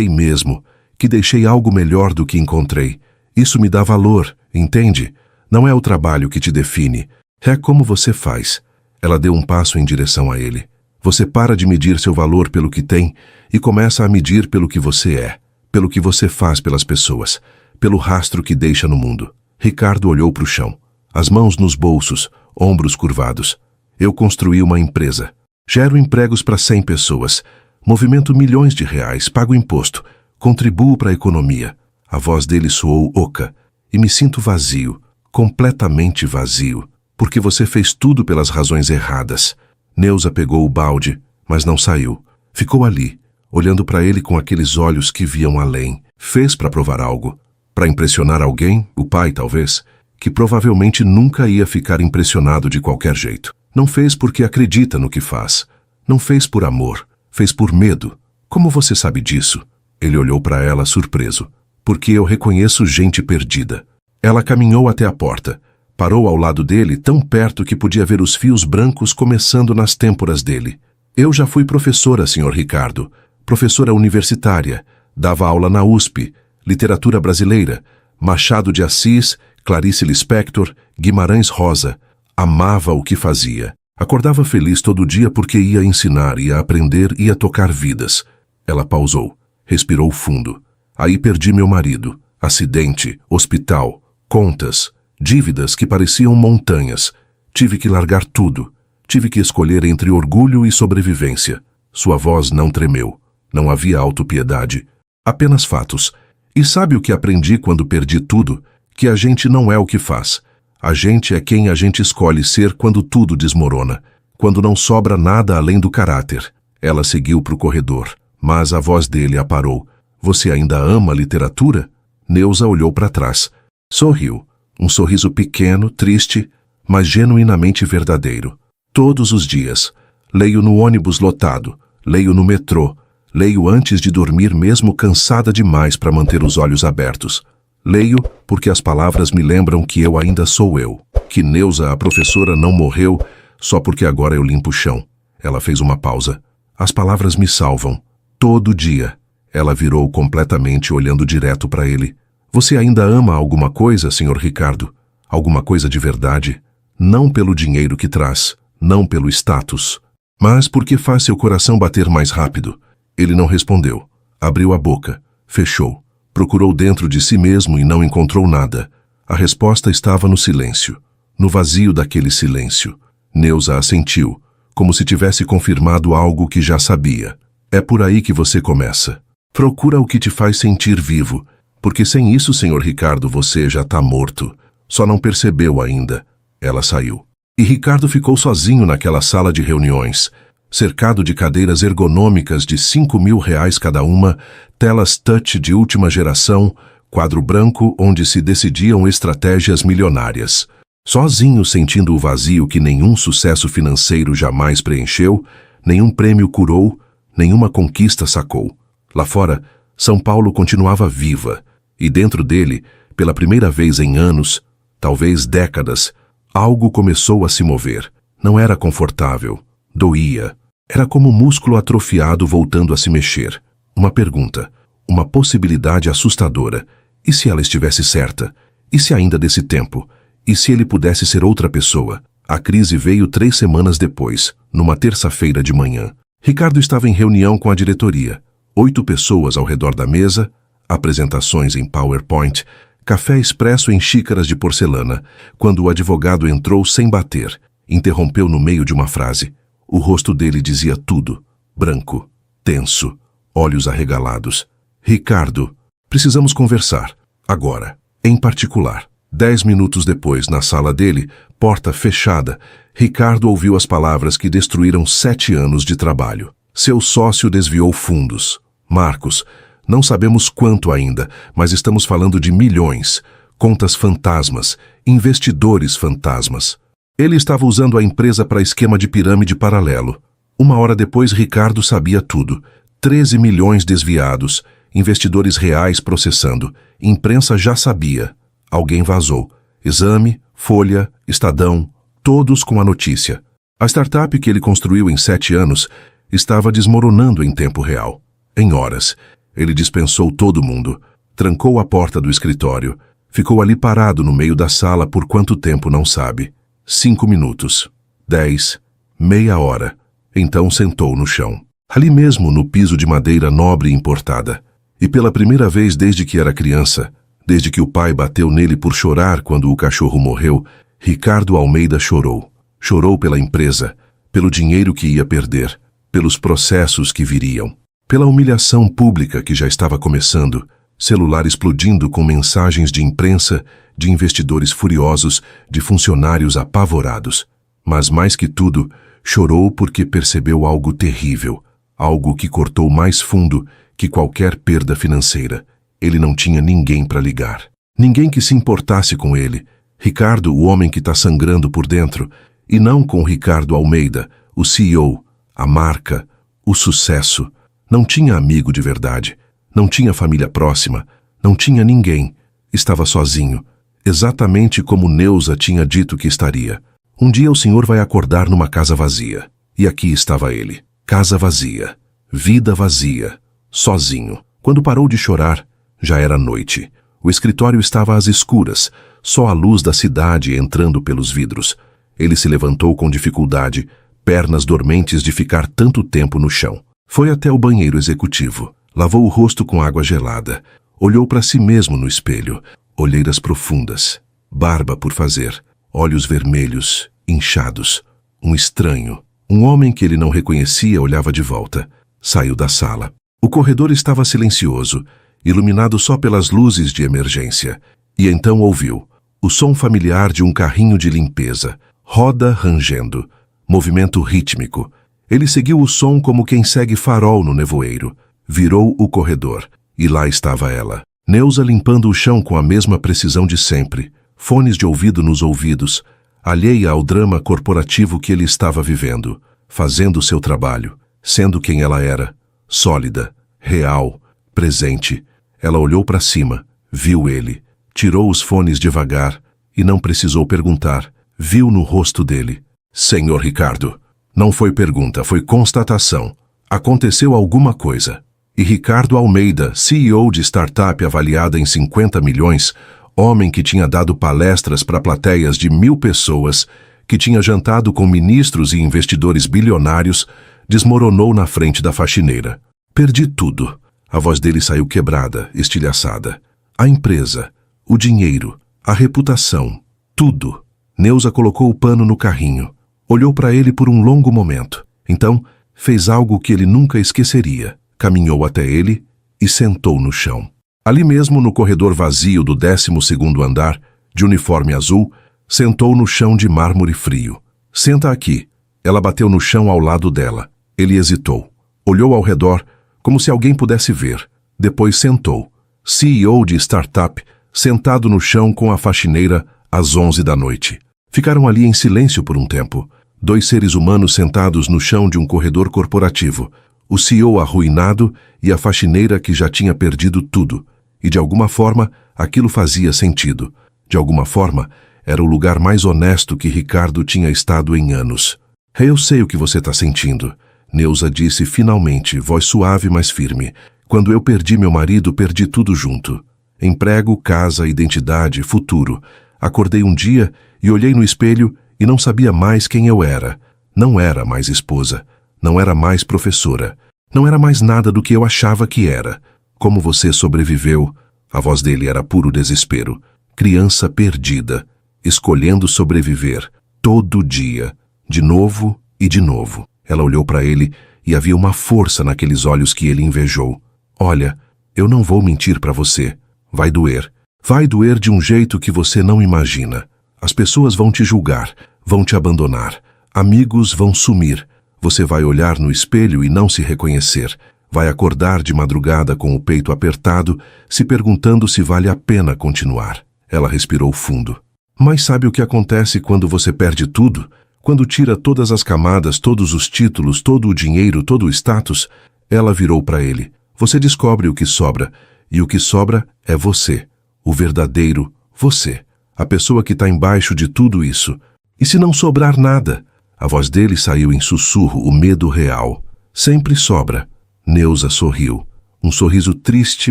mesmo, que deixei algo melhor do que encontrei. Isso me dá valor, entende? Não é o trabalho que te define. É como você faz. Ela deu um passo em direção a ele. Você para de medir seu valor pelo que tem e começa a medir pelo que você é, pelo que você faz pelas pessoas, pelo rastro que deixa no mundo. Ricardo olhou para o chão. As mãos nos bolsos, ombros curvados. Eu construí uma empresa. Gero empregos para 100 pessoas. Movimento milhões de reais, pago imposto. Contribuo para a economia. A voz dele soou oca. E me sinto vazio, completamente vazio. Porque você fez tudo pelas razões erradas. Neuza pegou o balde, mas não saiu. Ficou ali, olhando para ele com aqueles olhos que viam além. Fez para provar algo. Para impressionar alguém, o pai talvez, que provavelmente nunca ia ficar impressionado de qualquer jeito. Não fez porque acredita no que faz. Não fez por amor. Fez por medo. Como você sabe disso? Ele olhou para ela surpreso. Porque eu reconheço gente perdida. Ela caminhou até a porta. Parou ao lado dele, tão perto que podia ver os fios brancos começando nas têmporas dele. Eu já fui professora, Sr. Ricardo. Professora universitária. Dava aula na USP. Literatura brasileira. Machado de Assis, Clarice Lispector, Guimarães Rosa. Amava o que fazia. Acordava feliz todo dia porque ia ensinar, ia aprender, ia tocar vidas. Ela pausou. Respirou fundo. Aí perdi meu marido. Acidente, hospital, contas, dívidas que pareciam montanhas. Tive que largar tudo. Tive que escolher entre orgulho e sobrevivência. Sua voz não tremeu. Não havia autopiedade. Apenas fatos. E sabe o que aprendi quando perdi tudo? Que a gente não é o que faz. A gente é quem a gente escolhe ser quando tudo desmorona. Quando não sobra nada além do caráter. Ela seguiu para o corredor, mas a voz dele a parou. Você ainda ama literatura? Neuza olhou para trás. Sorriu. Um sorriso pequeno, triste, mas genuinamente verdadeiro. Todos os dias. Leio no ônibus lotado. Leio no metrô. Leio antes de dormir mesmo cansada demais para manter os olhos abertos. Leio porque as palavras me lembram que eu ainda sou eu. Que Neuza, a professora, não morreu só porque agora eu limpo o chão. Ela fez uma pausa. As palavras me salvam. Todo dia. Ela virou completamente olhando direto para ele. Você ainda ama alguma coisa, Sr. Ricardo? Alguma coisa de verdade? Não pelo dinheiro que traz, não pelo status, mas porque faz seu coração bater mais rápido. Ele não respondeu. Abriu a boca. Fechou. Procurou dentro de si mesmo e não encontrou nada. A resposta estava no silêncio. No vazio daquele silêncio. Neuza assentiu, como se tivesse confirmado algo que já sabia. É por aí que você começa. Procura o que te faz sentir vivo, porque sem isso, Sr. Ricardo, você já está morto. Só não percebeu ainda. Ela saiu. E Ricardo ficou sozinho naquela sala de reuniões, cercado de cadeiras ergonômicas de R$ 5.000 cada uma, telas touch de última geração, quadro branco onde se decidiam estratégias milionárias. Sozinho, sentindo o vazio que nenhum sucesso financeiro jamais preencheu, nenhum prêmio curou, nenhuma conquista sacou. Lá fora, São Paulo continuava viva, e dentro dele, pela primeira vez em anos, talvez décadas, algo começou a se mover. Não era confortável, doía. Era como músculo atrofiado voltando a se mexer. Uma pergunta, uma possibilidade assustadora. E se ela estivesse certa? E se ainda desse tempo? E se ele pudesse ser outra pessoa? A crise veio 3 semanas depois, numa terça-feira de manhã. Ricardo estava em reunião com a diretoria. 8 pessoas ao redor da mesa, apresentações em PowerPoint, café expresso em xícaras de porcelana, quando o advogado entrou sem bater, interrompeu no meio de uma frase. O rosto dele dizia tudo, branco, tenso, olhos arregalados. Ricardo, precisamos conversar, agora, em particular. 10 minutos depois, na sala dele, porta fechada, Ricardo ouviu as palavras que destruíram 7 anos de trabalho. Seu sócio desviou fundos. Marcos, não sabemos quanto ainda, mas estamos falando de milhões, contas fantasmas, investidores fantasmas. Ele estava usando a empresa para esquema de pirâmide paralelo. 1 hora depois, Ricardo sabia tudo. 13 milhões desviados, investidores reais processando. Imprensa já sabia. Alguém vazou. Exame, Folha, Estadão, todos com a notícia. A startup que ele construiu em 7 anos estava desmoronando em tempo real. Em horas, ele dispensou todo mundo, trancou a porta do escritório, ficou ali parado no meio da sala por quanto tempo não sabe. 5 minutos, 10, meia hora. Então sentou no chão. Ali mesmo, no piso de madeira nobre e importada. E pela primeira vez desde que era criança, desde que o pai bateu nele por chorar quando o cachorro morreu, Ricardo Almeida chorou. Chorou pela empresa, pelo dinheiro que ia perder, pelos processos que viriam, pela humilhação pública que já estava começando, celular explodindo com mensagens de imprensa, de investidores furiosos, de funcionários apavorados. Mas mais que tudo, chorou porque percebeu algo terrível, algo que cortou mais fundo que qualquer perda financeira. Ele não tinha ninguém para ligar. Ninguém que se importasse com ele. Ricardo, o homem que está sangrando por dentro, e não com Ricardo Almeida, o CEO, a marca, o sucesso. Não tinha amigo de verdade. Não tinha família próxima. Não tinha ninguém. Estava sozinho. Exatamente como Neuza tinha dito que estaria. Um dia o senhor vai acordar numa casa vazia. E aqui estava ele. Casa vazia. Vida vazia. Sozinho. Quando parou de chorar, já era noite. O escritório estava às escuras, só a luz da cidade entrando pelos vidros. Ele se levantou com dificuldade, pernas dormentes de ficar tanto tempo no chão. Foi até o banheiro executivo. Lavou o rosto com água gelada. Olhou para si mesmo no espelho. Olheiras profundas. Barba por fazer. Olhos vermelhos, inchados. Um estranho. Um homem que ele não reconhecia olhava de volta. Saiu da sala. O corredor estava silencioso, iluminado só pelas luzes de emergência. E então ouviu o som familiar de um carrinho de limpeza, roda rangendo, movimento rítmico. Ele seguiu o som como quem segue farol no nevoeiro. Virou o corredor, e lá estava ela. Neuza limpando o chão com a mesma precisão de sempre, fones de ouvido nos ouvidos, alheia ao drama corporativo que ele estava vivendo, fazendo seu trabalho, sendo quem ela era, sólida, real, presente. Ela olhou para cima, viu ele, Tirou os fones devagar e não precisou perguntar. Viu no rosto dele. Senhor Ricardo. Não foi pergunta, foi constatação. Aconteceu alguma coisa. E Ricardo Almeida, CEO de startup avaliada em 50 milhões, homem que tinha dado palestras para plateias de 1.000 pessoas, que tinha jantado com ministros e investidores bilionários, desmoronou na frente da faxineira. Perdi tudo. A voz dele saiu quebrada, estilhaçada. A empresa, o dinheiro, a reputação, tudo. Neuza colocou o pano no carrinho. Olhou para ele por um longo momento. Então, fez algo que ele nunca esqueceria. Caminhou até ele e sentou no chão. Ali mesmo, no corredor vazio do 12º andar, de uniforme azul, sentou no chão de mármore frio. Senta aqui. Ela bateu no chão ao lado dela. Ele hesitou. Olhou ao redor, como se alguém pudesse ver. Depois sentou. CEO de startup, sentado no chão com a faxineira às 11 da noite. Ficaram ali em silêncio por um tempo. 2 seres humanos sentados no chão de um corredor corporativo. O CEO arruinado e a faxineira que já tinha perdido tudo. E de alguma forma, aquilo fazia sentido. De alguma forma, era o lugar mais honesto que Ricardo tinha estado em anos. Eu sei o que você está sentindo, Neuza disse finalmente, voz suave mas firme. Quando eu perdi meu marido, perdi tudo junto. Emprego, casa, identidade, futuro. Acordei um dia e olhei no espelho e não sabia mais quem eu era. Não era mais esposa. Não era mais professora. Não era mais nada do que eu achava que era. Como você sobreviveu? A voz dele era puro desespero. Criança perdida, escolhendo sobreviver, todo dia, de novo e de novo. Ela olhou para ele e havia uma força naqueles olhos que ele invejou. Olha, eu não vou mentir para você. Vai doer. Vai doer de um jeito que você não imagina. As pessoas vão te julgar, vão te abandonar. Amigos vão sumir. Você vai olhar no espelho e não se reconhecer. Vai acordar de madrugada com o peito apertado, se perguntando se vale a pena continuar. Ela respirou fundo. Mas sabe o que acontece quando você perde tudo? Quando tira todas as camadas, todos os títulos, todo o dinheiro, todo o status? Ela virou para ele. Você descobre o que sobra. E o que sobra é você. O verdadeiro você. A pessoa que está embaixo de tudo isso. E se não sobrar nada? A voz dele saiu em sussurro, o medo real. Sempre sobra. Neuza sorriu. Um sorriso triste,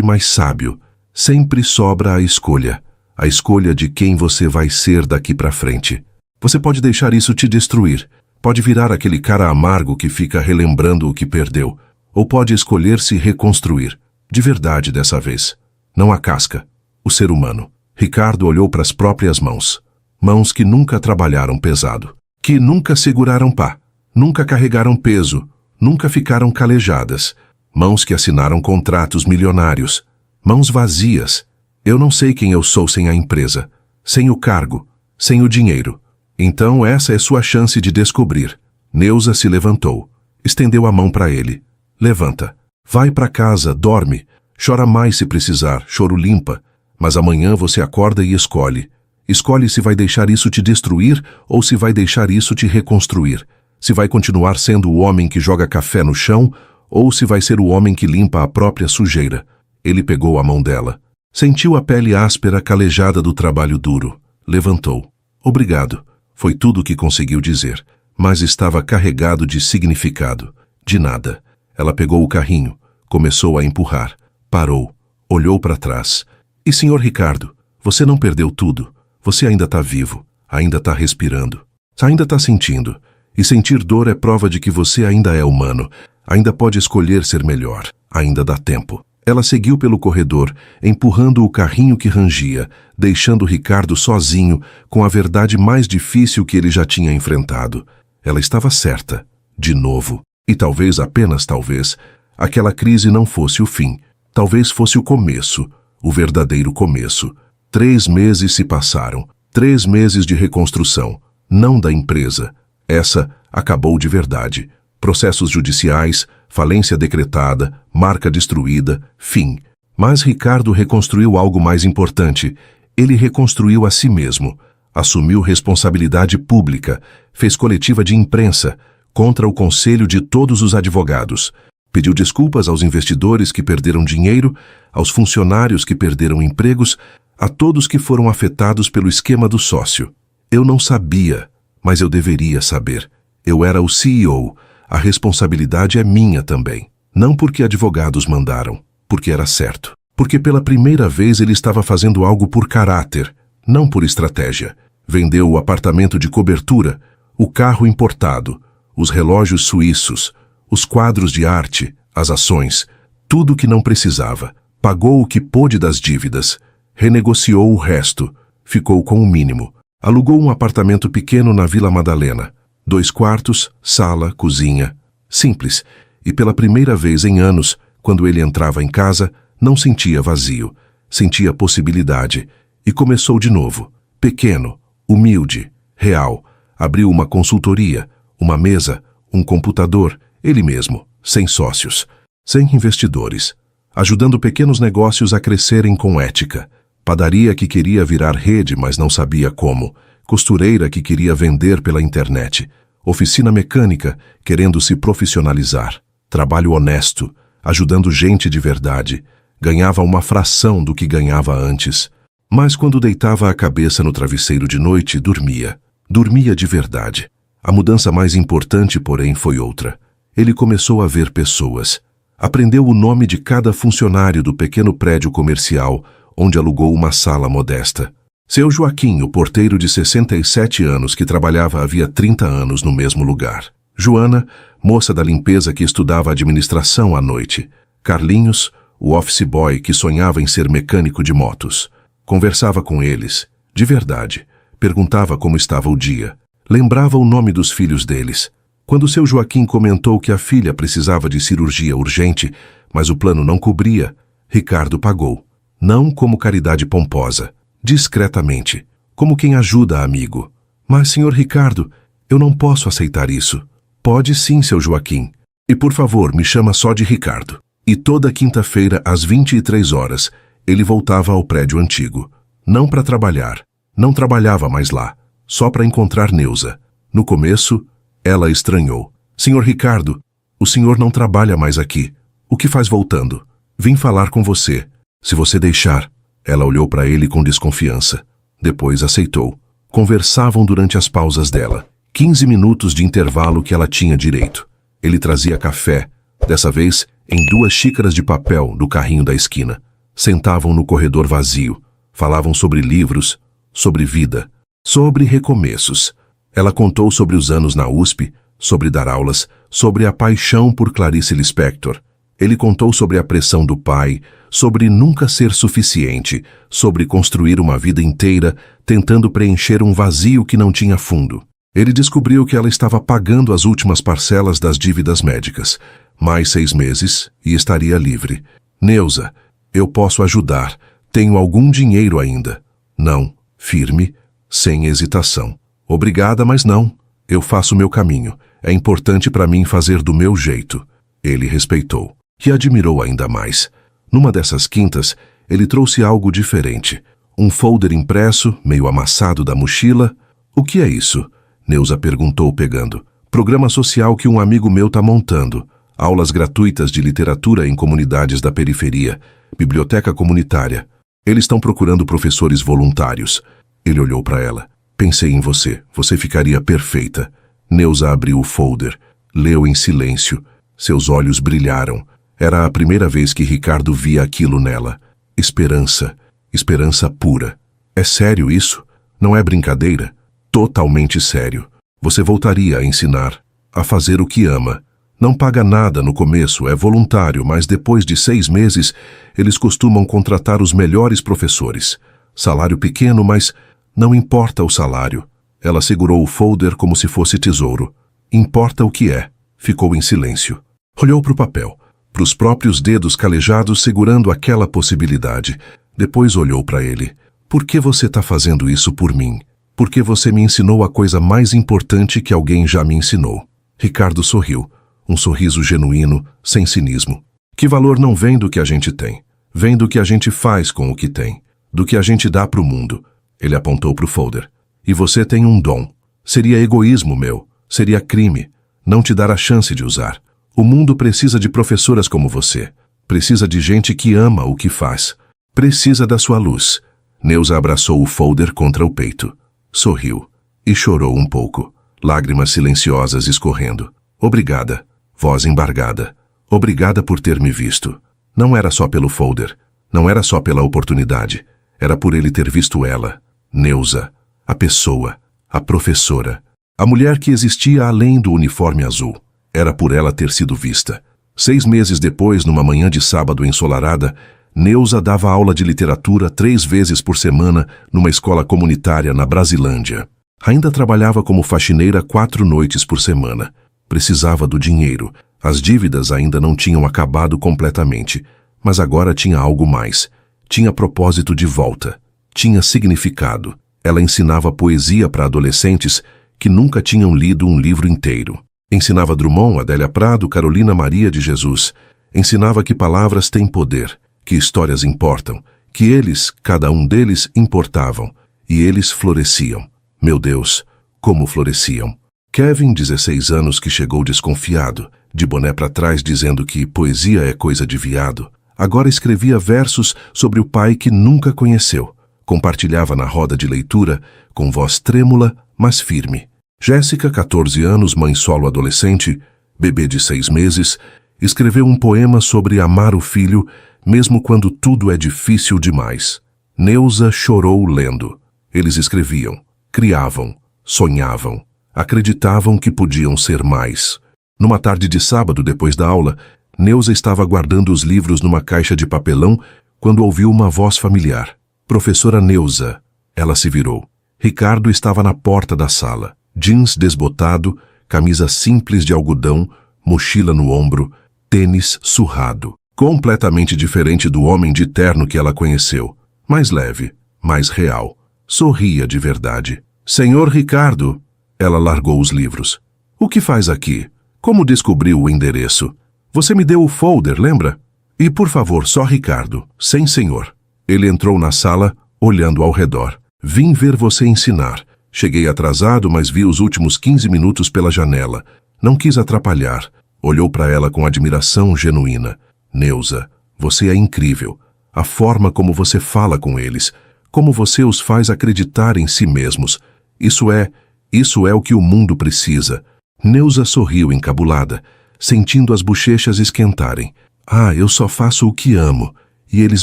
mas sábio. Sempre sobra a escolha. A escolha de quem você vai ser daqui para frente. Você pode deixar isso te destruir. Pode virar aquele cara amargo que fica relembrando o que perdeu. Ou pode escolher se reconstruir. De verdade dessa vez. Não a casca. O ser humano. Ricardo olhou para as próprias mãos. Mãos que nunca trabalharam pesado. Que nunca seguraram pá. Nunca carregaram peso. Nunca ficaram calejadas. Mãos que assinaram contratos milionários. Mãos vazias. Eu não sei quem eu sou sem a empresa. Sem o cargo. Sem o dinheiro. Então essa é sua chance de descobrir. Neuza se levantou. Estendeu a mão para ele. Levanta. Vai para casa, dorme. Chora mais se precisar, choro limpa. Mas amanhã você acorda e escolhe. Escolhe se vai deixar isso te destruir ou se vai deixar isso te reconstruir. Se vai continuar sendo o homem que joga café no chão ou se vai ser o homem que limpa a própria sujeira. Ele pegou a mão dela. Sentiu a pele áspera calejada do trabalho duro. Levantou. Obrigado. Foi tudo o que conseguiu dizer. Mas estava carregado de significado. De nada. Ela pegou o carrinho. Começou a empurrar. Parou. Olhou para trás. E senhor Ricardo, você não perdeu tudo. Você ainda está vivo. Ainda está respirando. Ainda está sentindo. E sentir dor é prova de que você ainda é humano. Ainda pode escolher ser melhor. Ainda dá tempo. Ela seguiu pelo corredor, empurrando o carrinho que rangia, deixando Ricardo sozinho com a verdade mais difícil que ele já tinha enfrentado. Ela estava certa. De novo. E talvez, apenas talvez, aquela crise não fosse o fim. Talvez fosse o começo. O verdadeiro começo. 3 meses se passaram. 3 meses de reconstrução. Não da empresa. Essa acabou de verdade. Processos judiciais, falência decretada, marca destruída, fim. Mas Ricardo reconstruiu algo mais importante. Ele reconstruiu a si mesmo. Assumiu responsabilidade pública. Fez coletiva de imprensa, contra o conselho de todos os advogados. Pediu desculpas aos investidores que perderam dinheiro, aos funcionários que perderam empregos, a todos que foram afetados pelo esquema do sócio. Eu não sabia, mas eu deveria saber. Eu era o CEO, a responsabilidade é minha também. Não porque advogados mandaram, porque era certo. Porque pela primeira vez ele estava fazendo algo por caráter, não por estratégia. Vendeu o apartamento de cobertura, o carro importado, os relógios suíços, os quadros de arte, as ações, tudo o que não precisava. Pagou o que pôde das dívidas, renegociou o resto, ficou com o mínimo. Alugou um apartamento pequeno na Vila Madalena. 2 quartos, sala, cozinha. Simples. E pela primeira vez em anos, quando ele entrava em casa, não sentia vazio. Sentia possibilidade. E começou de novo. Pequeno, humilde, real. Abriu uma consultoria, uma mesa, um computador, ele mesmo, sem sócios, sem investidores. Ajudando pequenos negócios a crescerem com ética. Padaria que queria virar rede, mas não sabia como. Costureira que queria vender pela internet. Oficina mecânica, querendo se profissionalizar. Trabalho honesto, ajudando gente de verdade. Ganhava uma fração do que ganhava antes. Mas quando deitava a cabeça no travesseiro de noite, dormia. Dormia de verdade. A mudança mais importante, porém, foi outra. Ele começou a ver pessoas. Aprendeu o nome de cada funcionário do pequeno prédio comercial, onde alugou uma sala modesta. Seu Joaquim, o porteiro de 67 anos que trabalhava havia 30 anos no mesmo lugar. Joana, moça da limpeza que estudava administração à noite. Carlinhos, o office boy que sonhava em ser mecânico de motos. Conversava com eles, de verdade. Perguntava como estava o dia. Lembrava o nome dos filhos deles. Quando seu Joaquim comentou que a filha precisava de cirurgia urgente, mas o plano não cobria, Ricardo pagou. Não como caridade pomposa, discretamente, como quem ajuda amigo. Mas, senhor Ricardo, eu não posso aceitar isso. Pode sim, seu Joaquim. E por favor, me chama só de Ricardo. E toda quinta-feira, às 23 horas, ele voltava ao prédio antigo. Não para trabalhar. Não trabalhava mais lá. Só para encontrar Neuza. No começo, ela estranhou. Senhor Ricardo, o senhor não trabalha mais aqui. O que faz voltando? Vim falar com você. Se você deixar. Ela olhou para ele com desconfiança. Depois aceitou. Conversavam durante as pausas dela. 15 minutos de intervalo que ela tinha direito. Ele trazia café, dessa vez em 2 xícaras de papel do carrinho da esquina. Sentavam no corredor vazio. Falavam sobre livros, sobre vida, sobre recomeços. Ela contou sobre os anos na USP, sobre dar aulas, sobre a paixão por Clarice Lispector. Ele contou sobre a pressão do pai, sobre nunca ser suficiente, sobre construir uma vida inteira tentando preencher um vazio que não tinha fundo. Ele descobriu que ela estava pagando as últimas parcelas das dívidas médicas. Mais 6 meses e estaria livre. Neuza, eu posso ajudar. Tenho algum dinheiro ainda. Não, firme, sem hesitação. Obrigada, mas não. Eu faço meu caminho. É importante para mim fazer do meu jeito. Ele respeitou. E admirou ainda mais. Numa dessas quintas, ele trouxe algo diferente. Um folder impresso, meio amassado da mochila. O que é isso? Neuza perguntou pegando. Programa social que um amigo meu tá montando. Aulas gratuitas de literatura em comunidades da periferia. Biblioteca comunitária. Eles estão procurando professores voluntários. Ele olhou para ela. Pensei em você. Você ficaria perfeita. Neuza abriu o folder. Leu em silêncio. Seus olhos brilharam. Era a primeira vez que Ricardo via aquilo nela. Esperança. Esperança pura. É sério isso? Não é brincadeira? Totalmente sério. Você voltaria a ensinar, a fazer o que ama. Não paga nada no começo, é voluntário, mas depois de 6 meses, eles costumam contratar os melhores professores. Salário pequeno, mas não importa o salário. Ela segurou o folder como se fosse tesouro. Importa o que é. Ficou em silêncio. Olhou para o papel. Para os próprios dedos calejados segurando aquela possibilidade. Depois olhou para ele. Por que você está fazendo isso por mim? Porque você me ensinou a coisa mais importante que alguém já me ensinou. Ricardo sorriu. Um sorriso genuíno, sem cinismo. Que valor não vem do que a gente tem. Vem do que a gente faz com o que tem. Do que a gente dá para o mundo. Ele apontou para o folder. E você tem um dom. Seria egoísmo meu. Seria crime. Não te dar a chance de usar. O mundo precisa de professoras como você. Precisa de gente que ama o que faz. Precisa da sua luz. Neuza abraçou o folder contra o peito. Sorriu. E chorou um pouco. Lágrimas silenciosas escorrendo. Obrigada. Voz embargada. Obrigada por ter me visto. Não era só pelo folder. Não era só pela oportunidade. Era por ele ter visto ela. Neuza. A pessoa. A professora. A mulher que existia além do uniforme azul. Era por ela ter sido vista. 6 meses depois, numa manhã de sábado ensolarada, Neuza dava aula de literatura 3 vezes por semana numa escola comunitária na Brasilândia. Ainda trabalhava como faxineira 4 noites por semana. Precisava do dinheiro. As dívidas ainda não tinham acabado completamente, mas agora tinha algo mais. Tinha propósito de volta. Tinha significado. Ela ensinava poesia para adolescentes que nunca tinham lido um livro inteiro. Ensinava Drummond, Adélia Prado, Carolina Maria de Jesus. Ensinava que palavras têm poder, que histórias importam, que eles, cada um deles, importavam. E eles floresciam. Meu Deus, como floresciam. Kevin, 16 anos, que chegou desconfiado, de boné para trás dizendo que poesia é coisa de viado, agora escrevia versos sobre o pai que nunca conheceu. Compartilhava na roda de leitura, com voz trêmula, mas firme. Jéssica, 14 anos, mãe solo adolescente, bebê de 6 meses, escreveu um poema sobre amar o filho, mesmo quando tudo é difícil demais. Neuza chorou lendo. Eles escreviam, criavam, sonhavam, acreditavam que podiam ser mais. Numa tarde de sábado, depois da aula, Neuza estava guardando os livros numa caixa de papelão quando ouviu uma voz familiar. Professora Neuza. Ela se virou. Ricardo estava na porta da sala. Jeans desbotado, camisa simples de algodão, mochila no ombro, tênis surrado. Completamente diferente do homem de terno que ela conheceu. Mais leve, mais real. Sorria de verdade. Senhor Ricardo. Ela largou os livros. O que faz aqui? Como descobriu o endereço? Você me deu o folder, lembra? E por favor, só Ricardo, sem senhor. Ele entrou na sala, olhando ao redor. Vim ver você ensinar. Cheguei atrasado, mas vi os últimos 15 minutos pela janela. Não quis atrapalhar. Olhou para ela com admiração genuína. Neuza, você é incrível. A forma como você fala com eles, como você os faz acreditar em si mesmos. Isso é o que o mundo precisa. Neuza sorriu encabulada, sentindo as bochechas esquentarem. Ah, eu só faço o que amo. E eles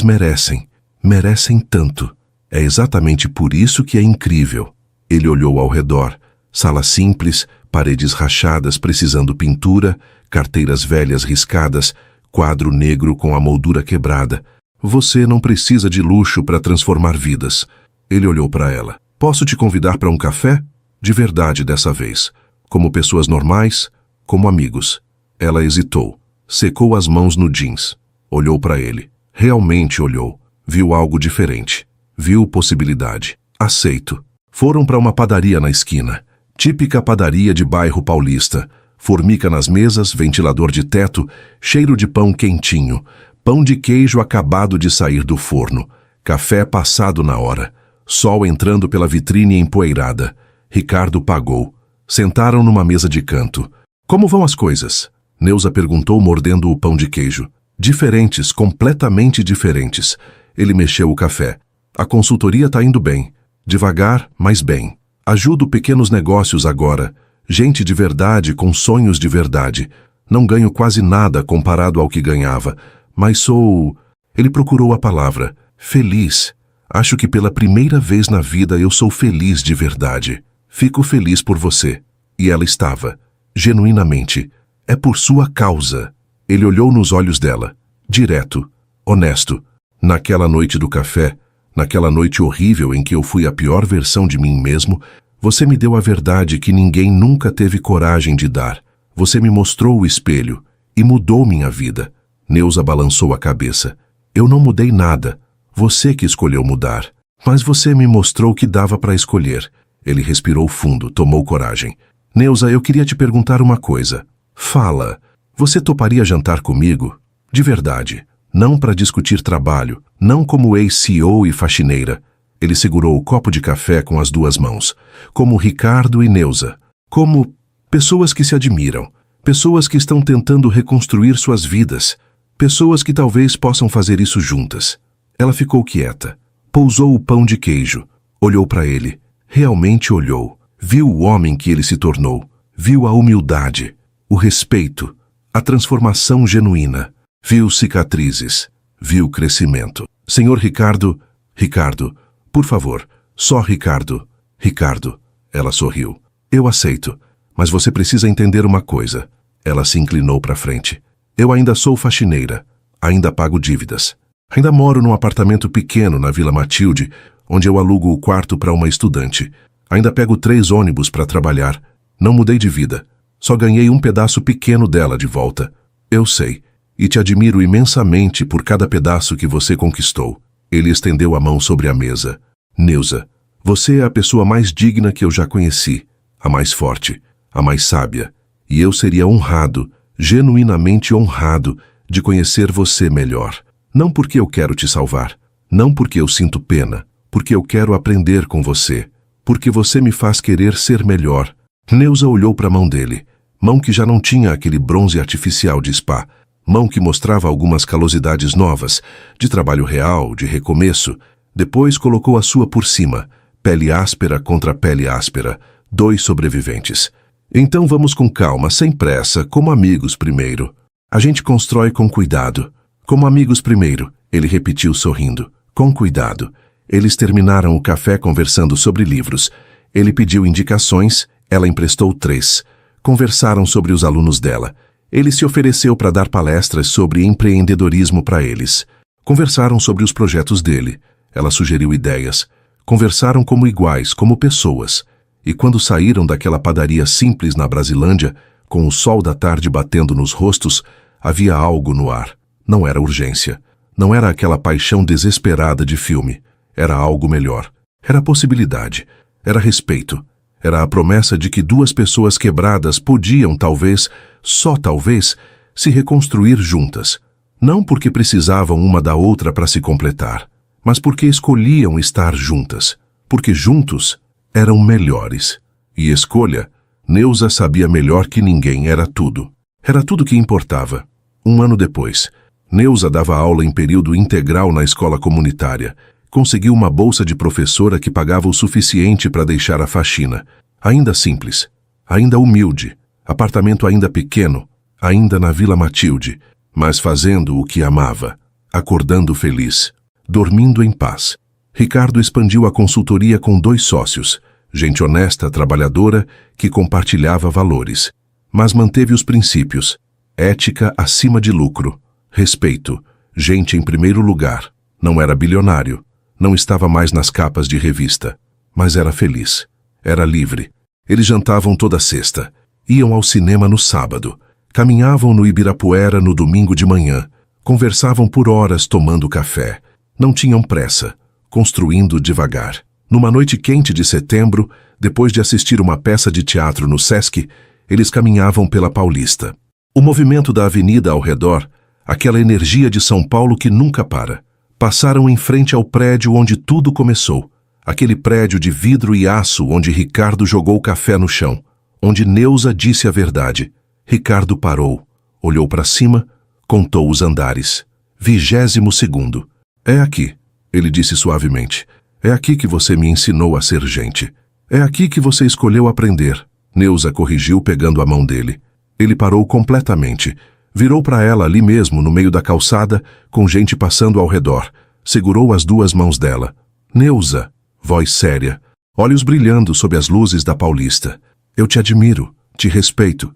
merecem. Merecem tanto. É exatamente por isso que é incrível. Ele olhou ao redor. Sala simples, paredes rachadas precisando pintura, carteiras velhas riscadas, quadro negro com a moldura quebrada. Você não precisa de luxo para transformar vidas. Ele olhou para ela. Posso te convidar para um café? De verdade dessa vez. Como pessoas normais, como amigos. Ela hesitou. Secou as mãos no jeans. Olhou para ele. Realmente olhou. Viu algo diferente. Viu possibilidade. Aceito. Foram para uma padaria na esquina. Típica padaria de bairro paulista. Formica nas mesas, ventilador de teto, cheiro de pão quentinho, pão de queijo acabado de sair do forno, café passado na hora, sol entrando pela vitrine empoeirada. Ricardo pagou. Sentaram numa mesa de canto. Como vão as coisas? Neuza perguntou, mordendo o pão de queijo. Diferentes, completamente diferentes. Ele mexeu o café. A consultoria tá indo bem. Devagar, mas bem. Ajudo pequenos negócios agora. Gente de verdade com sonhos de verdade. Não ganho quase nada comparado ao que ganhava, mas sou... Ele procurou a palavra. Feliz. Acho que pela primeira vez na vida eu sou feliz de verdade. Fico feliz por você. E ela estava. Genuinamente. É por sua causa. Ele olhou nos olhos dela. Direto. Honesto. Naquela noite do café, naquela noite horrível em que eu fui a pior versão de mim mesmo, você me deu a verdade que ninguém nunca teve coragem de dar. Você me mostrou o espelho e mudou minha vida. Neuza balançou a cabeça. Eu não mudei nada. Você que escolheu mudar. Mas você me mostrou que dava para escolher. Ele respirou fundo, tomou coragem. Neuza, eu queria te perguntar uma coisa. Fala. Você toparia jantar comigo? De verdade. Não para discutir trabalho, não como ex-CEO e faxineira. Ele segurou o copo de café com as 2 mãos. Como Ricardo e Neuza. Como pessoas que se admiram. Pessoas que estão tentando reconstruir suas vidas. Pessoas que talvez possam fazer isso juntas. Ela ficou quieta. Pousou o pão de queijo. Olhou para ele. Realmente olhou. Viu o homem que ele se tornou. Viu a humildade, o respeito, a transformação genuína. Viu cicatrizes. Viu crescimento. Senhor Ricardo, Ricardo, por favor, só Ricardo, Ricardo. Ela sorriu. Eu aceito, mas você precisa entender uma coisa. Ela se inclinou para frente. Eu ainda sou faxineira, ainda pago dívidas. Ainda moro num apartamento pequeno na Vila Matilde, onde eu alugo o quarto para uma estudante. Ainda pego 3 ônibus para trabalhar. Não mudei de vida. Só ganhei um pedaço pequeno dela de volta. Eu sei, e te admiro imensamente por cada pedaço que você conquistou. Ele estendeu a mão sobre a mesa. Neuza, você é a pessoa mais digna que eu já conheci, a mais forte, a mais sábia. E eu seria honrado, genuinamente honrado, de conhecer você melhor. Não porque eu quero te salvar, não porque eu sinto pena, porque eu quero aprender com você, porque você me faz querer ser melhor. Neuza olhou para a mão dele, mão que já não tinha aquele bronze artificial de spa, mão que mostrava algumas calosidades novas, de trabalho real, de recomeço. Depois colocou a sua por cima, pele áspera contra pele áspera, 2 sobreviventes. Então vamos com calma, sem pressa, como amigos primeiro. A gente constrói com cuidado. Como amigos primeiro, ele repetiu sorrindo. Com cuidado. Eles terminaram o café conversando sobre livros. Ele pediu indicações, ela emprestou 3. Conversaram sobre os alunos dela. Ele se ofereceu para dar palestras sobre empreendedorismo para eles. Conversaram sobre os projetos dele. Ela sugeriu ideias. Conversaram como iguais, como pessoas. E quando saíram daquela padaria simples na Brasilândia, com o sol da tarde batendo nos rostos, havia algo no ar. Não era urgência. Não era aquela paixão desesperada de filme. Era algo melhor. Era possibilidade. Era respeito. Era a promessa de que 2 pessoas quebradas podiam, talvez, só talvez, se reconstruir juntas. Não porque precisavam uma da outra para se completar, mas porque escolhiam estar juntas. Porque juntos eram melhores. E escolha, Neuza sabia melhor que ninguém, era tudo. Era tudo que importava. 1 ano depois, Neuza dava aula em período integral na escola comunitária. Conseguiu uma bolsa de professora que pagava o suficiente para deixar a faxina. Ainda simples, ainda humilde, apartamento ainda pequeno, ainda na Vila Matilde, mas fazendo o que amava, acordando feliz, dormindo em paz. Ricardo expandiu a consultoria com 2 sócios, gente honesta, trabalhadora, que compartilhava valores, mas manteve os princípios, ética acima de lucro, respeito, gente em primeiro lugar. Não era bilionário, não estava mais nas capas de revista, mas era feliz, era livre. Eles jantavam toda sexta, iam ao cinema no sábado, caminhavam no Ibirapuera no domingo de manhã, conversavam por horas tomando café. Não tinham pressa, construindo devagar. Numa noite quente de setembro, depois de assistir uma peça de teatro no Sesc, eles caminhavam pela Paulista. O movimento da avenida ao redor, aquela energia de São Paulo que nunca para. Passaram em frente ao prédio onde tudo começou. Aquele prédio de vidro e aço onde Ricardo jogou café no chão, onde Neuza disse a verdade. Ricardo parou, olhou para cima, contou os andares. 22º. É aqui, ele disse suavemente. É aqui que você me ensinou a ser gente. É aqui que você escolheu aprender. Neuza corrigiu pegando a mão dele. Ele parou completamente. Virou para ela ali mesmo, no meio da calçada, com gente passando ao redor. Segurou as 2 mãos dela. Neuza, voz séria, olhos brilhando sob as luzes da Paulista. Eu te admiro, te respeito,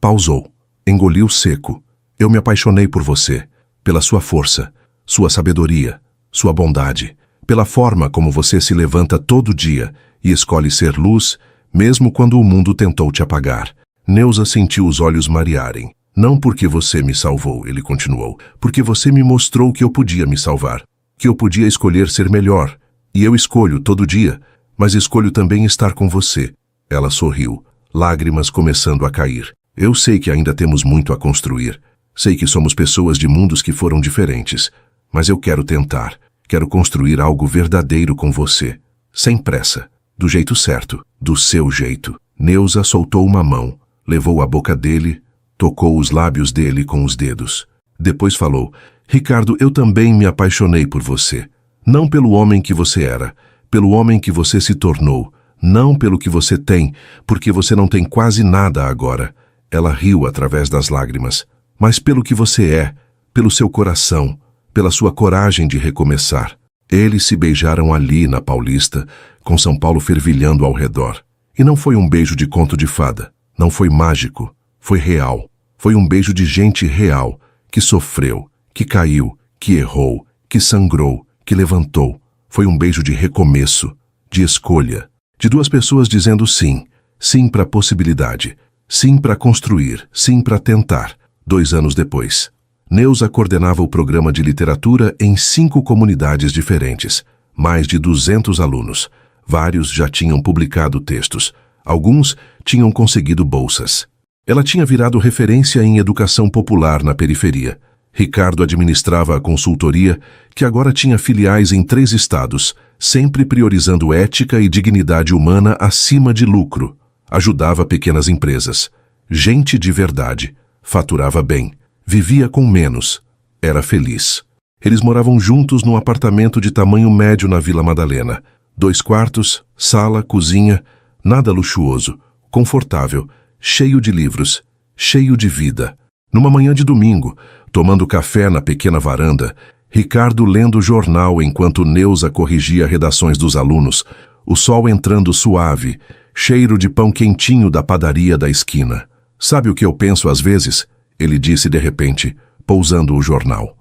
Pausou, engoliu seco. Eu me apaixonei por você, pela sua força, sua sabedoria, sua bondade, pela forma como você se levanta todo dia e escolhe ser luz, mesmo quando o mundo tentou te apagar. Neuza sentiu os olhos marearem. Não porque você me salvou, ele continuou, porque você me mostrou que eu podia me salvar, que eu podia escolher ser melhor. E eu escolho todo dia, mas escolho também estar com você. Ela sorriu, lágrimas começando a cair. Eu sei que ainda temos muito a construir. Sei que somos pessoas de mundos que foram diferentes, mas eu quero tentar. Quero construir algo verdadeiro com você, sem pressa, do jeito certo, do seu jeito. Neuza soltou uma mão, levou a boca dele, tocou os lábios dele com os dedos. Depois falou, Ricardo, eu também me apaixonei por você. Não pelo homem que você era, pelo homem que você se tornou. Não pelo que você tem, porque você não tem quase nada agora. Ela riu através das lágrimas. Mas pelo que você é, pelo seu coração, pela sua coragem de recomeçar. Eles se beijaram ali na Paulista, com São Paulo fervilhando ao redor. E não foi um beijo de conto de fada. Não foi mágico. Foi real. Foi um beijo de gente real, que sofreu, que caiu, que errou, que sangrou, que levantou. Foi um beijo de recomeço, de escolha. De duas pessoas dizendo sim. Sim para a possibilidade. Sim para construir. Sim para tentar. 2 anos depois. Neuza coordenava o programa de literatura em 5 comunidades diferentes. Mais de 200 alunos. Vários já tinham publicado textos. Alguns tinham conseguido bolsas. Ela tinha virado referência em educação popular na periferia. Ricardo administrava a consultoria, que agora tinha filiais em 3 estados, sempre priorizando ética e dignidade humana acima de lucro. Ajudava pequenas empresas. Gente de verdade. Faturava bem. Vivia com menos. Era feliz. Eles moravam juntos num apartamento de tamanho médio na Vila Madalena. 2 quartos, sala, cozinha, nada luxuoso, confortável, cheio de livros, cheio de vida. Numa manhã de domingo, tomando café na pequena varanda, Ricardo lendo o jornal enquanto Neuza corrigia redações dos alunos, o sol entrando suave, cheiro de pão quentinho da padaria da esquina. Sabe o que eu penso às vezes? Ele disse de repente, pousando o jornal.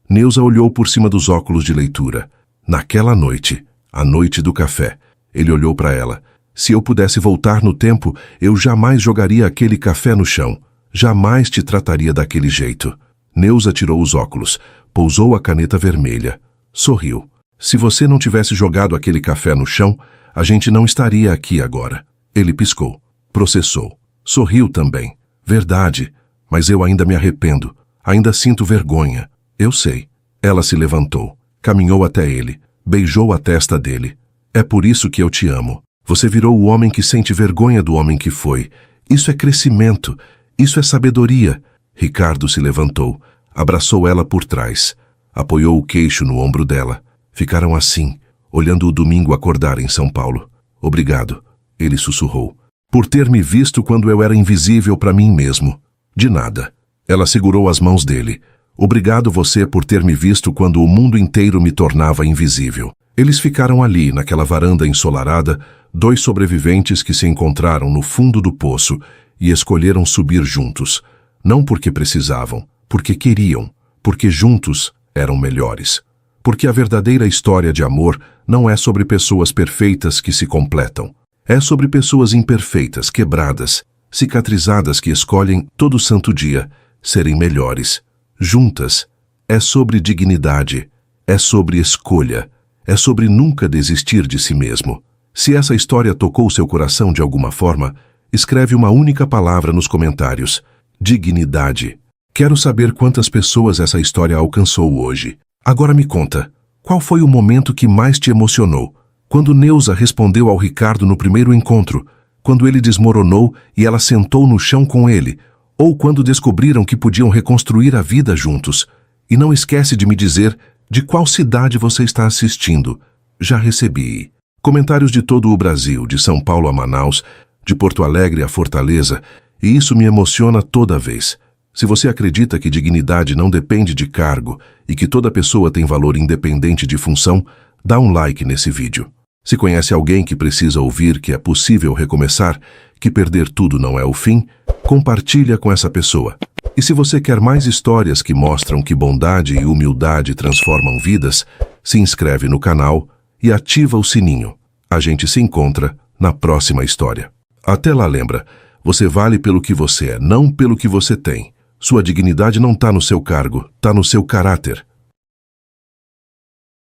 Neuza olhou por cima dos óculos de leitura. Naquela noite, a noite do café, ele olhou para ela. Se eu pudesse voltar no tempo, eu jamais jogaria aquele café no chão. Jamais te trataria daquele jeito. Neuza tirou os óculos, pousou a caneta vermelha. Sorriu. Se você não tivesse jogado aquele café no chão, a gente não estaria aqui agora. Ele piscou. Processou. Sorriu também. Verdade. Mas eu ainda me arrependo. Ainda sinto vergonha. Eu sei. Ela se levantou. Caminhou até ele. Beijou a testa dele. É por isso que eu te amo. Você virou o homem que sente vergonha do homem que foi. Isso é crescimento. Isso é sabedoria. Ricardo se levantou. Abraçou ela por trás. Apoiou o queixo no ombro dela. Ficaram assim, olhando o domingo acordar em São Paulo. Obrigado, ele sussurrou. Por ter me visto quando eu era invisível para mim mesmo. De nada. Ela segurou as mãos dele. Obrigado você por ter me visto quando o mundo inteiro me tornava invisível. Eles ficaram ali, naquela varanda ensolarada, 2 sobreviventes que se encontraram no fundo do poço e escolheram subir juntos. Não porque precisavam, porque queriam, porque juntos eram melhores. Porque a verdadeira história de amor não é sobre pessoas perfeitas que se completam. É sobre pessoas imperfeitas, quebradas, cicatrizadas que escolhem todo santo dia serem melhores. Juntas. É sobre dignidade. É sobre escolha. É sobre nunca desistir de si mesmo. Se essa história tocou seu coração de alguma forma, escreve uma única palavra nos comentários. Dignidade. Quero saber quantas pessoas essa história alcançou hoje. Agora me conta, qual foi o momento que mais te emocionou? Quando Neuza respondeu ao Ricardo no primeiro encontro, quando ele desmoronou e ela sentou no chão com ele, ou quando descobriram que podiam reconstruir a vida juntos. E não esquece de me dizer de qual cidade você está assistindo. Já recebi comentários de todo o Brasil, de São Paulo a Manaus, de Porto Alegre a Fortaleza, e isso me emociona toda vez. Se você acredita que dignidade não depende de cargo e que toda pessoa tem valor independente de função, dá um like nesse vídeo. Se conhece alguém que precisa ouvir que é possível recomeçar, que perder tudo não é o fim, compartilha com essa pessoa. E se você quer mais histórias que mostram que bondade e humildade transformam vidas, se inscreve no canal e ativa o sininho. A gente se encontra na próxima história. Até lá, lembra, você vale pelo que você é, não pelo que você tem. Sua dignidade não está no seu cargo, está no seu caráter.